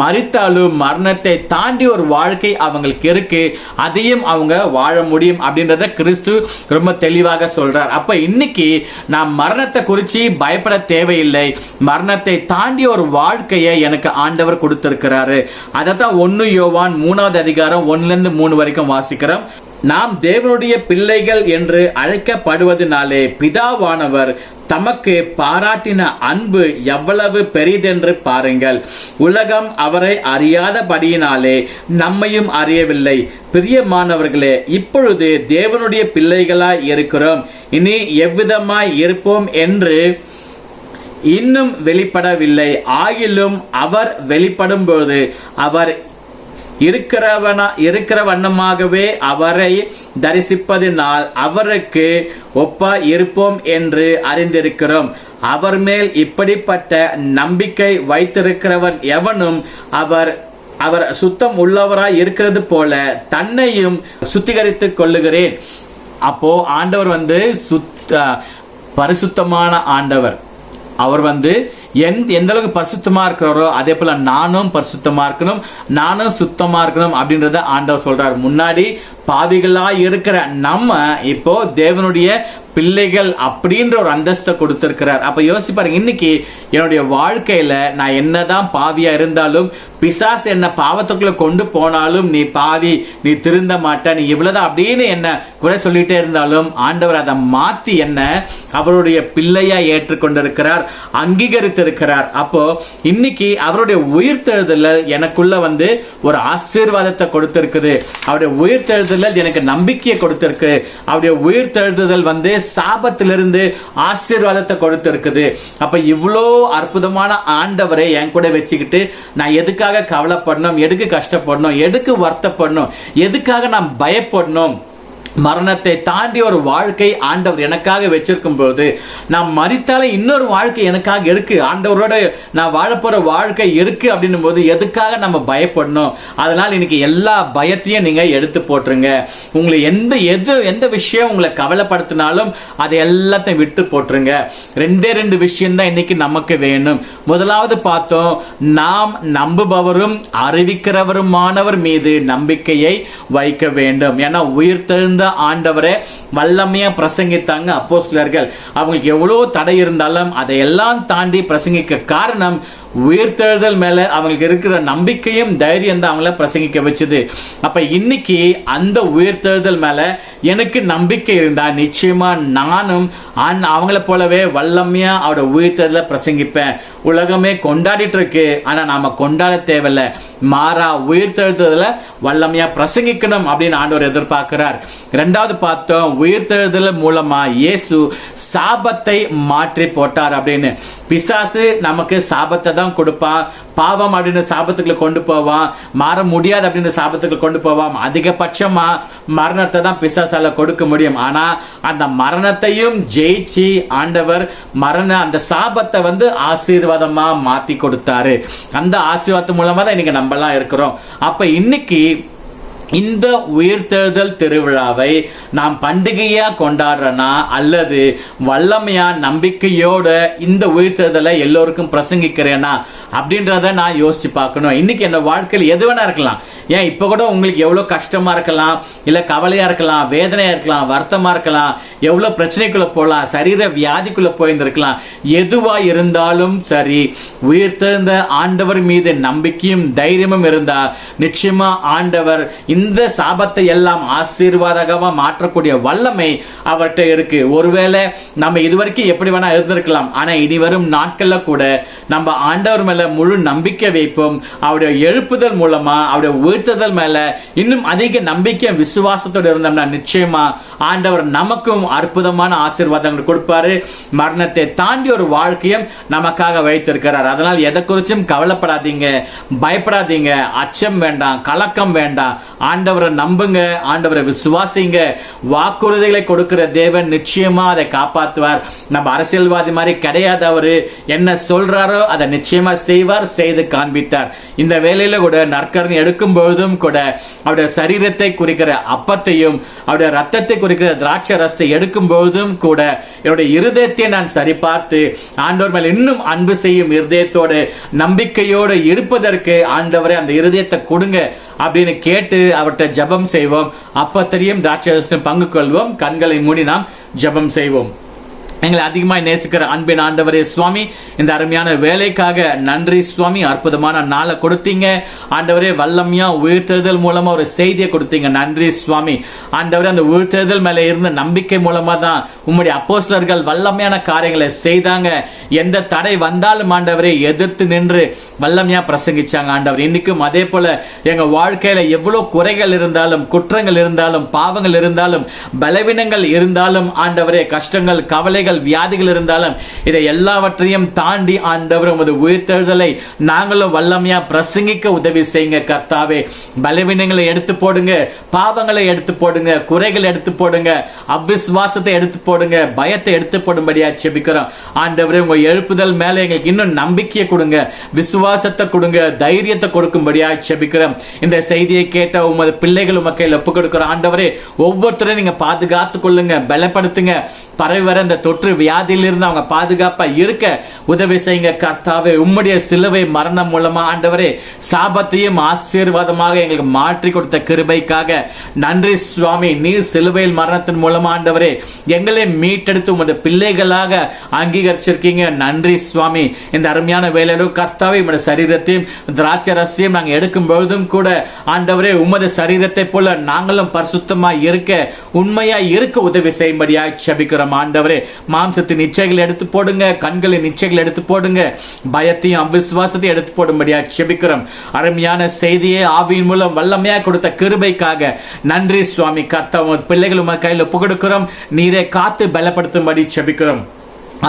மரித்தாலும் மரணத்தை தாண்டி ஒரு வாழ்க்கை அவங்களுக்கு இருக்கு, அதையும் அவங்க வாழ முடியும் அப்படின்றத கிறிஸ்து ரொம்ப தெளிவாக சொல்றார். அப்ப இன்னைக்கு நாம் மரணத்தை குறித்து பயப்பட தேவையில்லை. மரணத்தை தாண்டி ஒரு வாழ்க்கையை எனக்கு ஆண்டவர் கொடுத்திருக்கிறாரு. அதான் 1 யோவான் 3:1-3 வரைக்கும் வாசிக்கிறோம். நாம் தேவனுடைய பிள்ளைகள் என்று அழைக்கப்படுவதனாலே பிதாவானவர் தமக்கு பாராட்டின அன்பு எவ்வளவு பெரிதென்று பாருங்கள். உலகம் அவரை அறியாதபடியினாலே நம்மையும் அறியவில்லை. பிரியமானவர்களே, இப்பொழுது தேவனுடைய பிள்ளைகளாய் இருக்கிறோம், இனி எவ்விதமாய் இருப்போம் என்று இன்னும் வெளிப்படவில்லை. ஆயிலும் அவர் வெளிப்படும் போது அவர் இருக்கிற வண்ணமாகவே அவரை தரிசிப்பதினால் அவருக்கு ஒப்பா இருப்போம் என்று அறிந்திருக்கிறோம். அவர் மேல் இப்படிப்பட்ட நம்பிக்கை வைத்திருக்கிறவன் எவனும் அவர் சுத்தம் உள்ளவராய் இருக்கிறது போல தன்னையும் சுத்திகரித்துக் கொள்ளுகிறேன். அப்போ ஆண்டவர் பரிசுத்தமான ஆண்டவர். அவர் எந்த அளவுக்கு பரிசுத்தமா இருக்கிறாரோ அதே போல நானும் பரிசுத்தமா இருக்கணும், நானும் சுத்தமா இருக்கணும் அப்படின்றத ஆண்டவர் சொல்றார். முன்னாடி பாவிகளா இருக்கிற நம்ம இப்போ தேவனுடைய பிள்ளைகள் அப்படின்ற ஒரு அந்தஸ்தை கொடுத்திருக்கிறார். அப்ப யோசிப்பாருங்க, இன்னைக்கு என்னுடைய வாழ்க்கையில நான் என்னதான் பாவியா இருந்தாலும், பிசாசு என்ன பாவத்துக்குள்ள கொண்டு போனாலும், நீ பாவி, நீ திருந்த மாட்ட, நீ இவ்வளவுதான் அப்படின்னு என்ன குறை சொல்லிட்டே இருந்தாலும் ஆண்டவர் அதை மாத்தி என்ன அவருடைய பிள்ளையா ஏற்றுக்கொண்டிருக்கிறார், அங்கீகரித்திருக்கிறார். அப்போ இன்னைக்கு அவருடைய உயிர்த்தெழுதல் எனக்குள்ள ஒரு ஆசீர்வாதத்தை கொடுத்திருக்குது. அவருடைய உயிர்த்தெழுதல் எனக்கு நம்பிக்கையை கொடுத்திருக்கு. அவருடைய உயிர்த்தெழுதல் சாபத்திலிருந்து ஆசீர்வாதத்தை கொடுத்திருக்குது. அப்ப இவ்வளோ அற்புதமான ஆண்டவரை என் கூட வச்சுக்கிட்டு நான் எதுக்காக கவலைப்படணும், எதுக்கு கஷ்டப்படணும், எதுக்கு வருத்தப்படணும், எதுக்காக நான் பயப்படணும்? மரணத்தை தாண்டி ஒரு வாழ்க்கை ஆண்டவர் எனக்காக வச்சிருக்கும் போது, நான் மரித்தாலே இன்னொரு வாழ்க்கை எனக்காக இருக்கு, ஆண்டவரோட நான் வாழப்போற வாழ்க்கை இருக்கு அப்படின்னும் போது எதுக்காக நம்ம பயப்படணும்? அதனால இன்னைக்கு எல்லா பயத்தையும் நீங்க எடுத்து போட்டுருங்க. உங்களை எந்த விஷயம் உங்களை கவலைப்படுத்தினாலும் அதை எல்லாத்தையும் விட்டு போட்டுருங்க. 2 விஷயம் தான் இன்னைக்கு நமக்கு வேணும். முதலாவது பார்த்தோம், நாம் நம்புபவரும் அறிவிக்கிறவருமானவர் மீது நம்பிக்கையை வைக்க வேண்டும். ஏன்னா உயிர்த்தெழுந்த ஆண்டவரே வல்லமையா பிரசங்கித்தாங்க அப்போஸ்தலர்கள். அவங்களுக்கு எவ்வளவு தடை இருந்தாலும் அதையெல்லாம் தாண்டி பிரசங்கிக்க காரணம் உயிர்த்தெழுதல் மேல அவங்களுக்கு இருக்கிற நம்பிக்கையும் தைரியம் தான் அவங்கள பிரசங்கிக்க வச்சது. அப்ப இன்னைக்கு அந்த உயிர்த்தெழுதல் மேல எனக்கு நம்பிக்கை இருந்தா நிச்சயமா நானும் அவங்கள போலவே வல்லமையா அவரோட உயிர்த்தெழுதலை பிரசங்கிப்பேன். உலகமே கொண்டாடிட்டு இருக்கு, ஆனா நாம கொண்டாட தேவையில்ல, மாறா உயிர்த்தெழுதலை வல்லமையா பிரசங்கிக்கணும் அப்படின்னு ஆண்டவர் எதிர்பார்க்கிறார். 2வது பார்த்தோம், உயிர்த்தெழுதல் மூலமா இயேசு சாபத்தை மாற்றி போட்டார் அப்படின்னு. பிசாசு நமக்கு சாபத்தை தான் கொடுப்பான், பாவம் அப்படின்னு சாபத்துக்குள்ள கொண்டு போவான், மாற முடியாது அப்படின்னு சாபத்துக்குள்ள கொண்டு போவான். அதிகபட்சமா மரணத்தை தான் பிசாசால கொடுக்க முடியும். ஆனா அந்த மரணத்தையும் ஜெயிச்சு ஆண்டவர் அந்த சாபத்தை ஆசீர்வாதமா மாத்தி கொடுத்தாரு. அந்த ஆசீர்வாதம் மூலமா தான் இன்னைக்கு நம்ம எல்லாம் இருக்கிறோம். அப்ப இன்னைக்கு இந்த உயிர்த்தெழுதல் திருவிழாவை நாம் பண்டிகையா கொண்டாடுறனா அல்லது வல்லமையா நம்பிக்கையோட இந்த உயிர்த்தெழுதலை எல்லோருக்கும் பிரசங்கிக்கிறேனா அப்படின்றத நான் யோசிச்சு பார்க்கணும். இன்னைக்கு என்ன வாழ்க்கையில் எது வேணா இருக்கலாம். ஏன் இப்ப கூட உங்களுக்கு எவ்வளவு கஷ்டமா இருக்கலாம், இல்ல கவலையா இருக்கலாம், வேதனையா இருக்கலாம், வருத்தமா இருக்கலாம், எவ்வளவு பிரச்சனைக்குள்ள போகலாம், சரீர வியாதிக்குள்ள போயிருந்திருக்கலாம். எதுவா இருந்தாலும் சரி, உயிர்த்தெழுந்த ஆண்டவர் மீது நம்பிக்கையும் தைரியமும் இருந்தா நிச்சயமா ஆண்டவர் இந்த சாபத்தை எல்லாம் ஆசீர்வாதமாக மாற்றக்கூடிய வல்லமை அவர்கிட்ட இருக்கு. ஒருவேளை நம்ம இதுவரைக்கும் எப்படி வேணா இருந்திருக்கலாம், ஆனா இனி வரும் நாட்கள்ல கூட நம்ம ஆண்டவர் மேல முழு நம்பிக்கை வைப்போம். அவருடைய எழுப்புதல் மூலமா, அவருடைய உயர்த்துதல் மேல இன்னும் அதிக நம்பிக்கை விசுவாசத்தோடு இருந்தோம்னா நிச்சயமா ஆண்டவர் நமக்கும் அற்புதமான ஆசீர்வாதங்கள் கொடுப்பாரு. மரணத்தை தாண்டி ஒரு வாழ்க்கையும் நமக்காக வைத்திருக்கிறார். அதனால் எதை குறிச்சும் கவலைப்படாதீங்க, பயப்படாதீங்க, அச்சம் வேண்டாம், கலக்கம் வேண்டாம். ஆண்டவரை நம்புங்க, ஆண்டவரை விசுவாசிங்க. வாக்குறுதிகளை கொடுக்கிற தேவன் நிச்சயமா அதை காப்பாற்றுவார். நம்ம அரசியல்வாதி மாதிரி கிடையாது. அவரு என்ன சொல்றாரோ அதை நிச்சயமா செய்வார், செய்து காண்பித்தார். இந்த வேலையில கூட நற்கரணை எடுக்கும் பொழுதும் கூட அவருடைய சரீரத்தை குறிக்கிற அப்பத்தையும் அவருடைய ரத்தத்தை குறிக்கிற திராட்சை ரசத்தை எடுக்கும் பொழுதும் கூட என்னுடைய இருதயத்தை நான் சரிபார்த்து ஆண்டவர் மேல் இன்னும் அன்பு செய்யும் இருதயத்தோடு நம்பிக்கையோடு இருப்பதற்கு ஆண்டவரை அந்த இருதயத்தை கொடுங்க அப்படின்னு கேட்டு அவர்கிட்ட ஜபம் செய்வோம். அப்பத்தையும் திராட்சை ரசத்தையும் பங்கு கொள்வோம். கண்களை மூடி நாம் ஜபம் செய்வோம். எங்களை அதிகமாக நேசிக்கிற அன்பின் ஆண்டவரே சுவாமி, இந்த அருமையான வேலைக்காக நன்றி சுவாமி. அற்புதமான நாளை கொடுத்தீங்க ஆண்டவரே. வல்லமையா உயிர்த்தெழுதல் மூலமா ஒரு செய்தியை கொடுத்தீங்க. நன்றி சுவாமி. ஆண்டவரே, அந்த உயிர்த்தெழுதல் மேல இருந்த நம்பிக்கை மூலமா தான் உம்முடைய அப்போஸ்தலர்கள் வல்லமையான காரியங்களை செய்தாங்க. எந்த தடை வந்தாலும் ஆண்டவரே எதிர்த்து நின்று வல்லமையா பிரசங்கிச்சாங்க ஆண்டவர். இன்னைக்கும் அதே போல எங்க வாழ்க்கையில எவ்வளவு குறைகள் இருந்தாலும், குற்றங்கள் இருந்தாலும், பாவங்கள் இருந்தாலும், பலவீனங்கள் இருந்தாலும் ஆண்டவரே, கஷ்டங்கள், கவலைகள், வியாதிகள் இருந்தாலும் இதை எல்லாவற்றையும் தாண்டி ஆண்டவர் உமது உயிர்த்தெழுதலை நாங்களும் வல்லமையா பிரசங்கிக்க உதவி செய்யுங்க கர்த்தாவே. பலவீனங்களை எடுத்து போடுங்க, பாவங்களை எடுத்து போடுங்க, குறைகளை எடுத்து போடுங்க, அவிசுவாசத்தை எடுத்து போடுங்க, பயத்தை எடுத்து போடும்படியா செபிக்கிறோம் ஆண்டவரே. உங்க எழுப்புதல் மேல எங்களுக்கு இன்னும் நம்பிக்கையை கொடுங்க, விசுவாசத்தை கொடுங்க, தைரியத்தை கொடுக்கும்படியா செபிக்கிறோம். இந்த செய்தியை கேட்ட உமது பிள்ளைகள் உமக்கு கையில் ஒப்பு கொடுக்கிறோம் ஆண்டவரே. ஒவ்வொருத்தரையும் நீங்க பாதுகாத்து கொள்ளுங்க, பலப்படுத்துங்க. பரவி வர இந்த தொற்று வியாதியில் இருந்து அவங்க பாதுகாப்பா இருக்க உதவி செய்யுங்க கர்த்தாவே. உம்முடைய சிலுவை மரணம் மூலமா ஆண்டவரே சாபத்தையும் ஆசீர்வாதமாக எங்களுக்கு மாற்றி கொடுத்த கிருபைக்காக நன்றி சுவாமி. நீர் சிலுவையில் மரணத்தின் மூலமா ஆண்டவரே எங்களை மீட்டெடுத்து உமது பிள்ளைகளாக அங்கீகரிச்சிருக்கீங்க. நன்றி சுவாமி. இந்த அருமையான வேலையில கர்த்தாவே உமது சரீரத்தையும் திராட்சை ரசத்தையும் நாங்கள் எடுக்கும் பொழுதும் கூட ஆண்டவரே உமது சரீரத்தை போல நாங்களும் பரிசுத்தமா இருக்க, உண்மையா இருக்க உதவி செய்யும்படியா செபிக்கிறோம் ஆண்டவரே. மாம்சத்தின் இச்சைகளை எடுத்து போடுங்க, கண்களின் இச்சைகளை எடுத்து போடுங்க, பயத்தையும் அவிசுவாசத்தையும் எடுத்து போடும்படியா செபிக்கிறோம். அருமையான செய்தியை ஆவியின் மூலம் வல்லமையா கொடுத்த கிருபைக்காக நன்றி சுவாமி. கர்த்தாவே பிள்ளைகள் உமது கையில் ஒப்பு கொடுக்கிறோம். நீரே காத்து பலப்படுத்தும்படி செபிக்கிறோம்.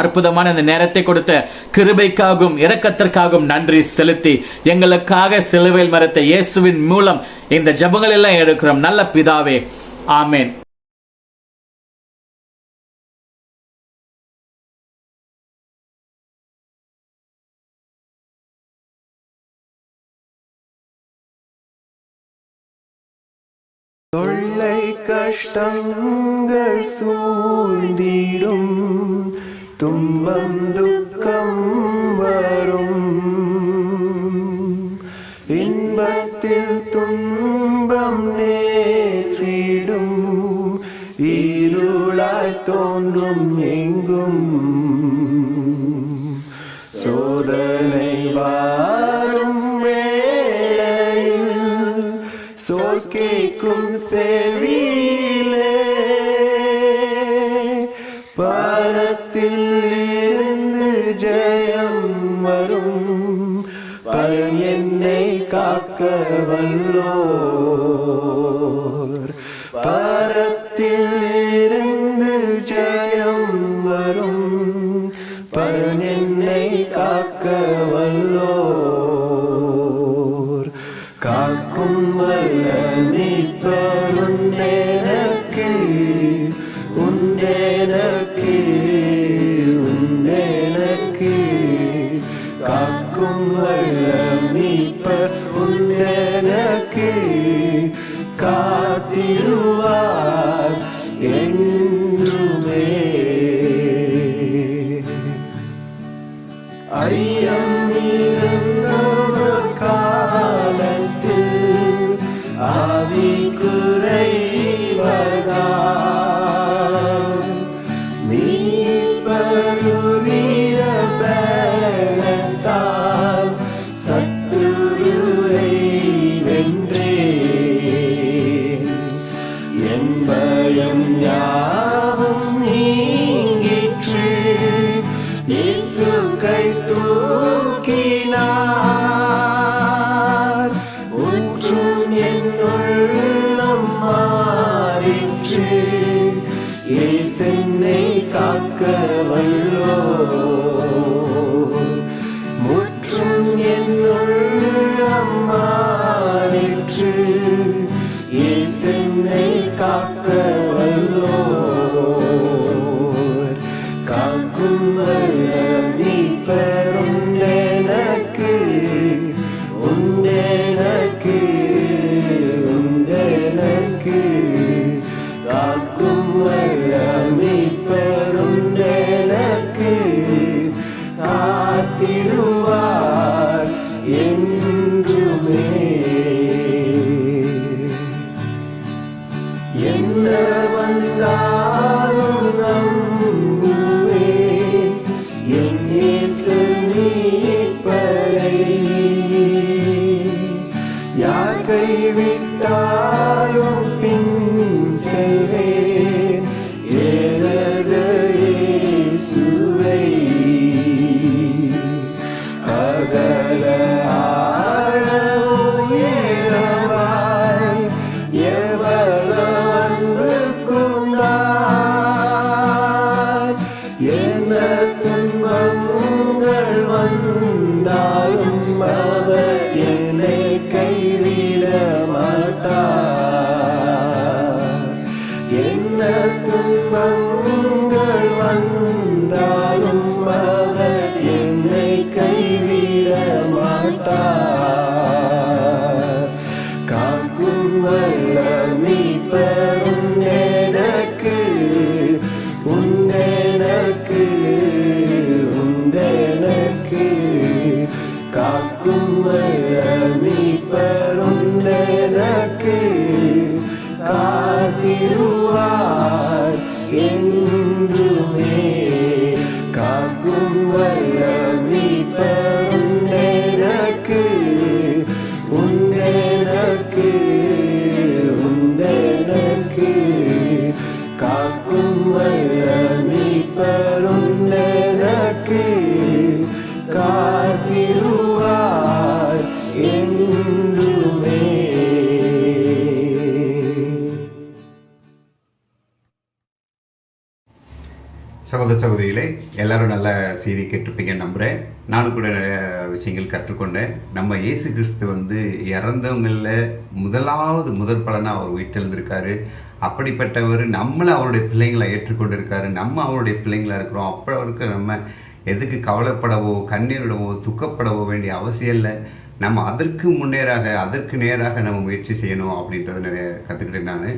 அற்புதமான இந்த நேரத்தை கொடுத்த கிருபைக்காகவும் இரக்கத்திற்காகவும் நன்றி செலுத்தி எங்களுக்காக சிலுவையில் மரித்த இயேசுவின் மூலம் இந்த ஜெபங்கள் எல்லாம் எடுக்கிறோம் நல்ல பிதாவே, ஆமென். தொல்லை கஷ்டங்கள் சூழ்ந்திடும், துன்பம் துக்கம் வரும், இன்பத்தில் துன்பம் நேற்றிடும், இருளாய் தோன்றும் எங்கும் சோதனை வாரும் வேளையில் சோர்க்கைக்கும் செவியிலே பாரத்தில் இருந்து ஜெயம் வரும், பயன் என்னை காக்க வல்லோர். பாரத்தில் இருந்து ஜெயம் வரும், பயன் என்னை காக்க வல்லோர். காக்கும் வல்ல மீட்பர் உண்டெனக்கு, உண்டெனக்கு, உண்டெனக்கு. காக்கும் வல்ல மீட்பர் உண்டெனக்கு, காத்திடுவார் என்றுமே. ஐயம் இருந்தவர் காலத்தில் ஆவி குறைவதால் மீட்பருடைய பலத்தால் சத்துருவை வென்றே. காக்க வல்லோ முற்றும் என்னுள்ளம் மாறிற்று இயேசுவை காக்க வல்லோ காக்கும் வல்ல மீட்பருண்டெனக்கு உண்டெனக்கு உண்டெனக்கு காக்கும் வல்ல மீட்பருண்டெனக்கு காத்திடுவார் என்றுமே என்ன வந்தாலும் நம்புவேன் என் இயேசு மீட்பரை யார் கைவிட்டாலும் பின் செல்வேன் எனது இயேசுவை அகல ஆழ உயரமாய் எவ்வளவு அன்பு கொண்டார் என்ன துன்பங்கள் வந்தாலும் அவர் என்னை கைவிட மாட்டார் என்ன துன்பங்கள் வந்தாலும் அவர் என்னை கைவிட மாட்டார் காக்கும் வல்ல மீட்பரும் எனக்கு உண்டெனக்கு உண்டெனக்கு காக்கும் வல்ல மீட்பரும் எனக்கு காத்திடுவார் என்றுமே காக்கும் வல்ல மீட்பரும் எனக்கு உண்டெனக்கு உண்டெனக்கு காக்கும் வல்ல மீட்பரும் எனக்கு காத்திடுவார் என்றுமே. சகோதர சகோதரிகளே, எல்லாரும் நல்ல செய்தி கேட்டிருப்பீங்கன்னு நம்புகிறேன். நானும் கூட நிறைய விஷயங்கள் கற்றுக்கொண்டேன். நம்ம இயேசு கிறிஸ்து இறந்தவங்களில் முதல் பலனாக அவர் உயிர்த்தெழுந்திருக்காரு. அப்படிப்பட்டவர் நம்மளை அவருடைய பிள்ளைங்களை ஏற்றுக்கொண்டிருக்காரு. நம்ம அவருடைய பிள்ளைங்களாக இருக்கிறோம். அப்போ அவருக்கு நம்ம எதுக்கு கவலைப்படவோ கண்ணீரிடவோ துக்கப்படவோ வேண்டிய அவசியம் இல்லை. நம்ம அதற்கு நேராக நம்ம முயற்சி செய்யணும் அப்படின்றத நிறைய கற்றுக்கிட்டேன் நான்.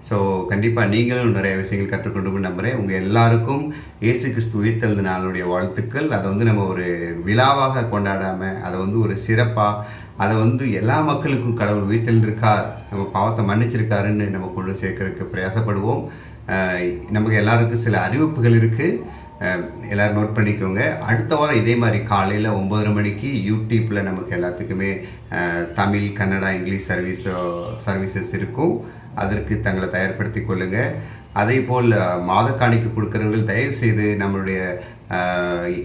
ஸோ கண்டிப்பாக நீங்களும் நிறைய விஷயங்கள் கற்றுக்கொண்டு நம்புகிறேன். உங்கள் எல்லாருக்கும் இயேசு கிறிஸ்து உயிர்த்தெழுந்த நாளுடைய வாழ்த்துக்கள். அதை நம்ம ஒரு விழாவாக கொண்டாடாமல் அதை ஒரு சிறப்பாக அதை எல்லா மக்களுக்கும் கடவுள் உயிர்த்தெழுந்திருக்கார், நம்ம பாவத்தை மன்னிச்சிருக்காருன்னு நம்ம கொண்டு சேர்க்கறதுக்கு பிரயாசப்படுவோம். நமக்கு எல்லாருக்கும் சில அறிவிப்புகள் இருக்குது, எல்லோரும் நோட் பண்ணிக்கோங்க. அடுத்த வாரம் இதே மாதிரி காலையில் 9:30 மணிக்கு யூடியூப்பில் நமக்கு எல்லாத்துக்குமே தமிழ், கன்னடா, இங்கிலீஷ் சர்வீசஸ் இருக்கும். அதற்கு தங்களை தயார்படுத்தி கொள்ளுங்கள். அதே போல் மாத காணிக்கை கொடுக்குறவர்கள் தயவுசெய்து நம்மளுடைய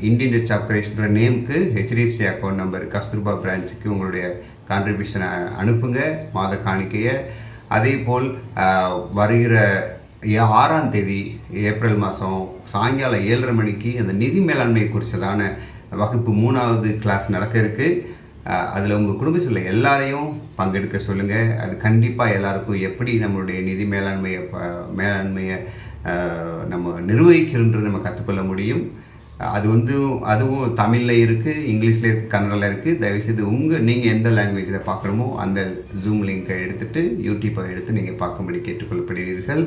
இந்தியன் சர்ச் ஆஃப் கிரைஸ்ட்ன்ற நேமுக்கு HDFC அக்கௌண்ட் நம்பர் கஸ்தூர்பா பிரான்ச்சுக்கு உங்களுடைய கான்ட்ரிபியூஷனை அனுப்புங்க, மாத காணிக்கையை. அதே போல் வருகிற 6ஆம் தேதி ஏப்ரல் மாதம் சாயங்காலம் 7:30 மணிக்கு அந்த நிதி மேலாண்மை குறித்ததான வகுப்பு 3வது கிளாஸ் நடக்க இருக்குது. அதில் உங்கள் குடும்பத்தில் எல்லாரையும் பங்கெடுக்க சொல்லுங்கள். அது கண்டிப்பாக எல்லாருக்கும் எப்படி நம்மளுடைய நிதி மேலாண்மையை நம்ம நிர்வகிக்கிறன்றது நம்ம கற்றுக்கொள்ள முடியும். அதுவும் தமிழில் இருக்குது, இங்கிலீஷில் இருக்குது, கன்னடாவில் இருக்குது. தயவுசெய்து நீங்கள் எந்த லாங்குவேஜில் பார்க்கணுமோ அந்த ஜூம் லிங்கை எடுத்துகிட்டு யூடியூப்பை எடுத்து நீங்கள் பார்க்கும்படி கேட்டுக்கொள்ளப்படுகிறீர்கள்.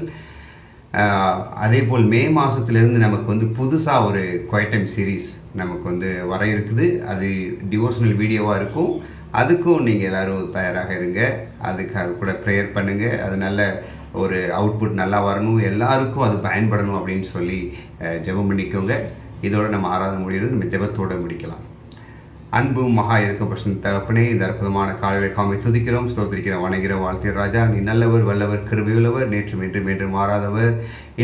அதே போல் மே மாதத்துலேருந்து நமக்கு புதுசாக ஒரு குவைட் டைம் சீரீஸ் நமக்கு வர இருக்குது. அது டிவோஷனல் வீடியோவாக இருக்கும். அதுக்கும் நீங்கள் எல்லோரும் தயாராக இருங்க. அதுக்காக கூட ப்ரேயர் பண்ணுங்கள். அது நல்ல ஒரு அவுட்புட் நல்லா வரணும், எல்லாருக்கும் அது பயன்படணும் அப்படின்னு சொல்லி ஜெபம் பண்ணிக்கோங்க. இதோட நம்ம ஆராதனை முடிகிறது, நம்ம ஜெபத்தோடு முடிக்கலாம். அன்பு மகா இருக்க தகப்பனே, இந்த அற்புதமான காலையை காமை துதிக்கிறோம், ஸ்தோத்திரிக்கிறோம், வணங்குகிற வாழ்த்திய ராஜா. நீ நல்லவர், வல்லவர், கிருபையுள்ளவர், நேற்றும் என்றும் மாறாதவர்.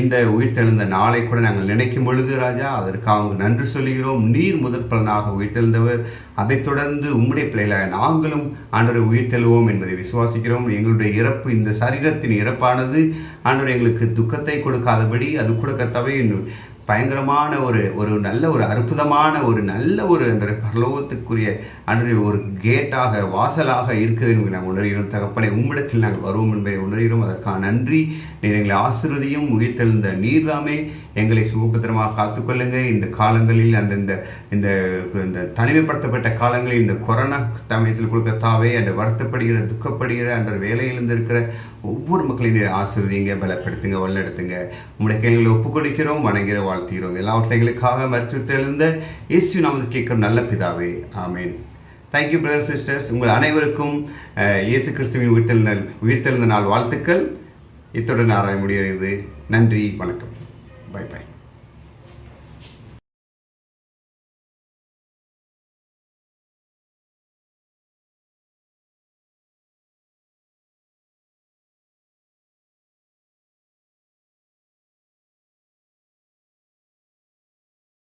இந்த உயிர்த்தெழுந்த நாளை கூட நாங்கள் நினைக்கும் பொழுது ராஜா அதற்காக நன்றி சொல்லுகிறோம். நீர் முதற் பலனாக உயிர்த்தெழுந்தவர். அதைத் தொடர்ந்து உம்முடைய பிள்ளைகளாக நாங்களும் ஆண்டவரை உயிர்த்தெழுவோம் என்பதை விசுவாசிக்கிறோம். எங்களுடைய இறப்பு, இந்த சரீரத்தின் இறப்பானது ஆண்டவர் எங்களுக்கு துக்கத்தை கொடுக்காதபடி அது கூட கர்த்தாவே பயங்கரமான ஒரு நல்ல ஒரு அற்புதமான ஒரு நல்ல ஒரு பரலோகத்துக்குரிய அன்றைய ஒரு கேட்டாக வாசலாக இருக்குது நாங்கள் உணர்கிறோம். தகப்பனை உம்மிடத்தில் நாங்கள் வருவோம் என்பதை உணர்கிறோம். அதற்கான நன்றி. நீர் எங்களை ஆசீர்வதியும். உயிர்த்தெழுந்த நீர்தாமே எங்களை சுகபத்திரமாக காத்துக்கொள்ளுங்க. இந்த காலங்களில் இந்த தனிமைப்படுத்தப்பட்ட காலங்களில் இந்த கொரோனா சமயத்தில் கொடுக்கத்தாவே அந்த வருத்தப்படுகிற துக்கப்படுகிற அந்த வேலையிலிருந்து இருக்கிற ஒவ்வொரு மக்களையும் ஆசீர்வதிங்க, பலப்படுத்துங்க, வழிநடத்துங்க. உங்களுடைய கைகளை ஒப்புக் கொடுக்கிறோம், வணங்குகிற வாழ்த்துகிறோம். எல்லாவற்றைகளுக்காக மருத்துவத்தெழுந்த இயேசு நாமத்தில் கேட்கிற நல்ல பிதாவே, ஆமேன். Thank you brother sisters. உங்கள் அனைவருக்கும் இயேசு கிறிஸ்துவின் உயிர்த்தெழுந்த நாள் வாழ்த்துக்கள். இத்துடன் ஆராய முடிகிறது. நன்றி, வணக்கம். பை.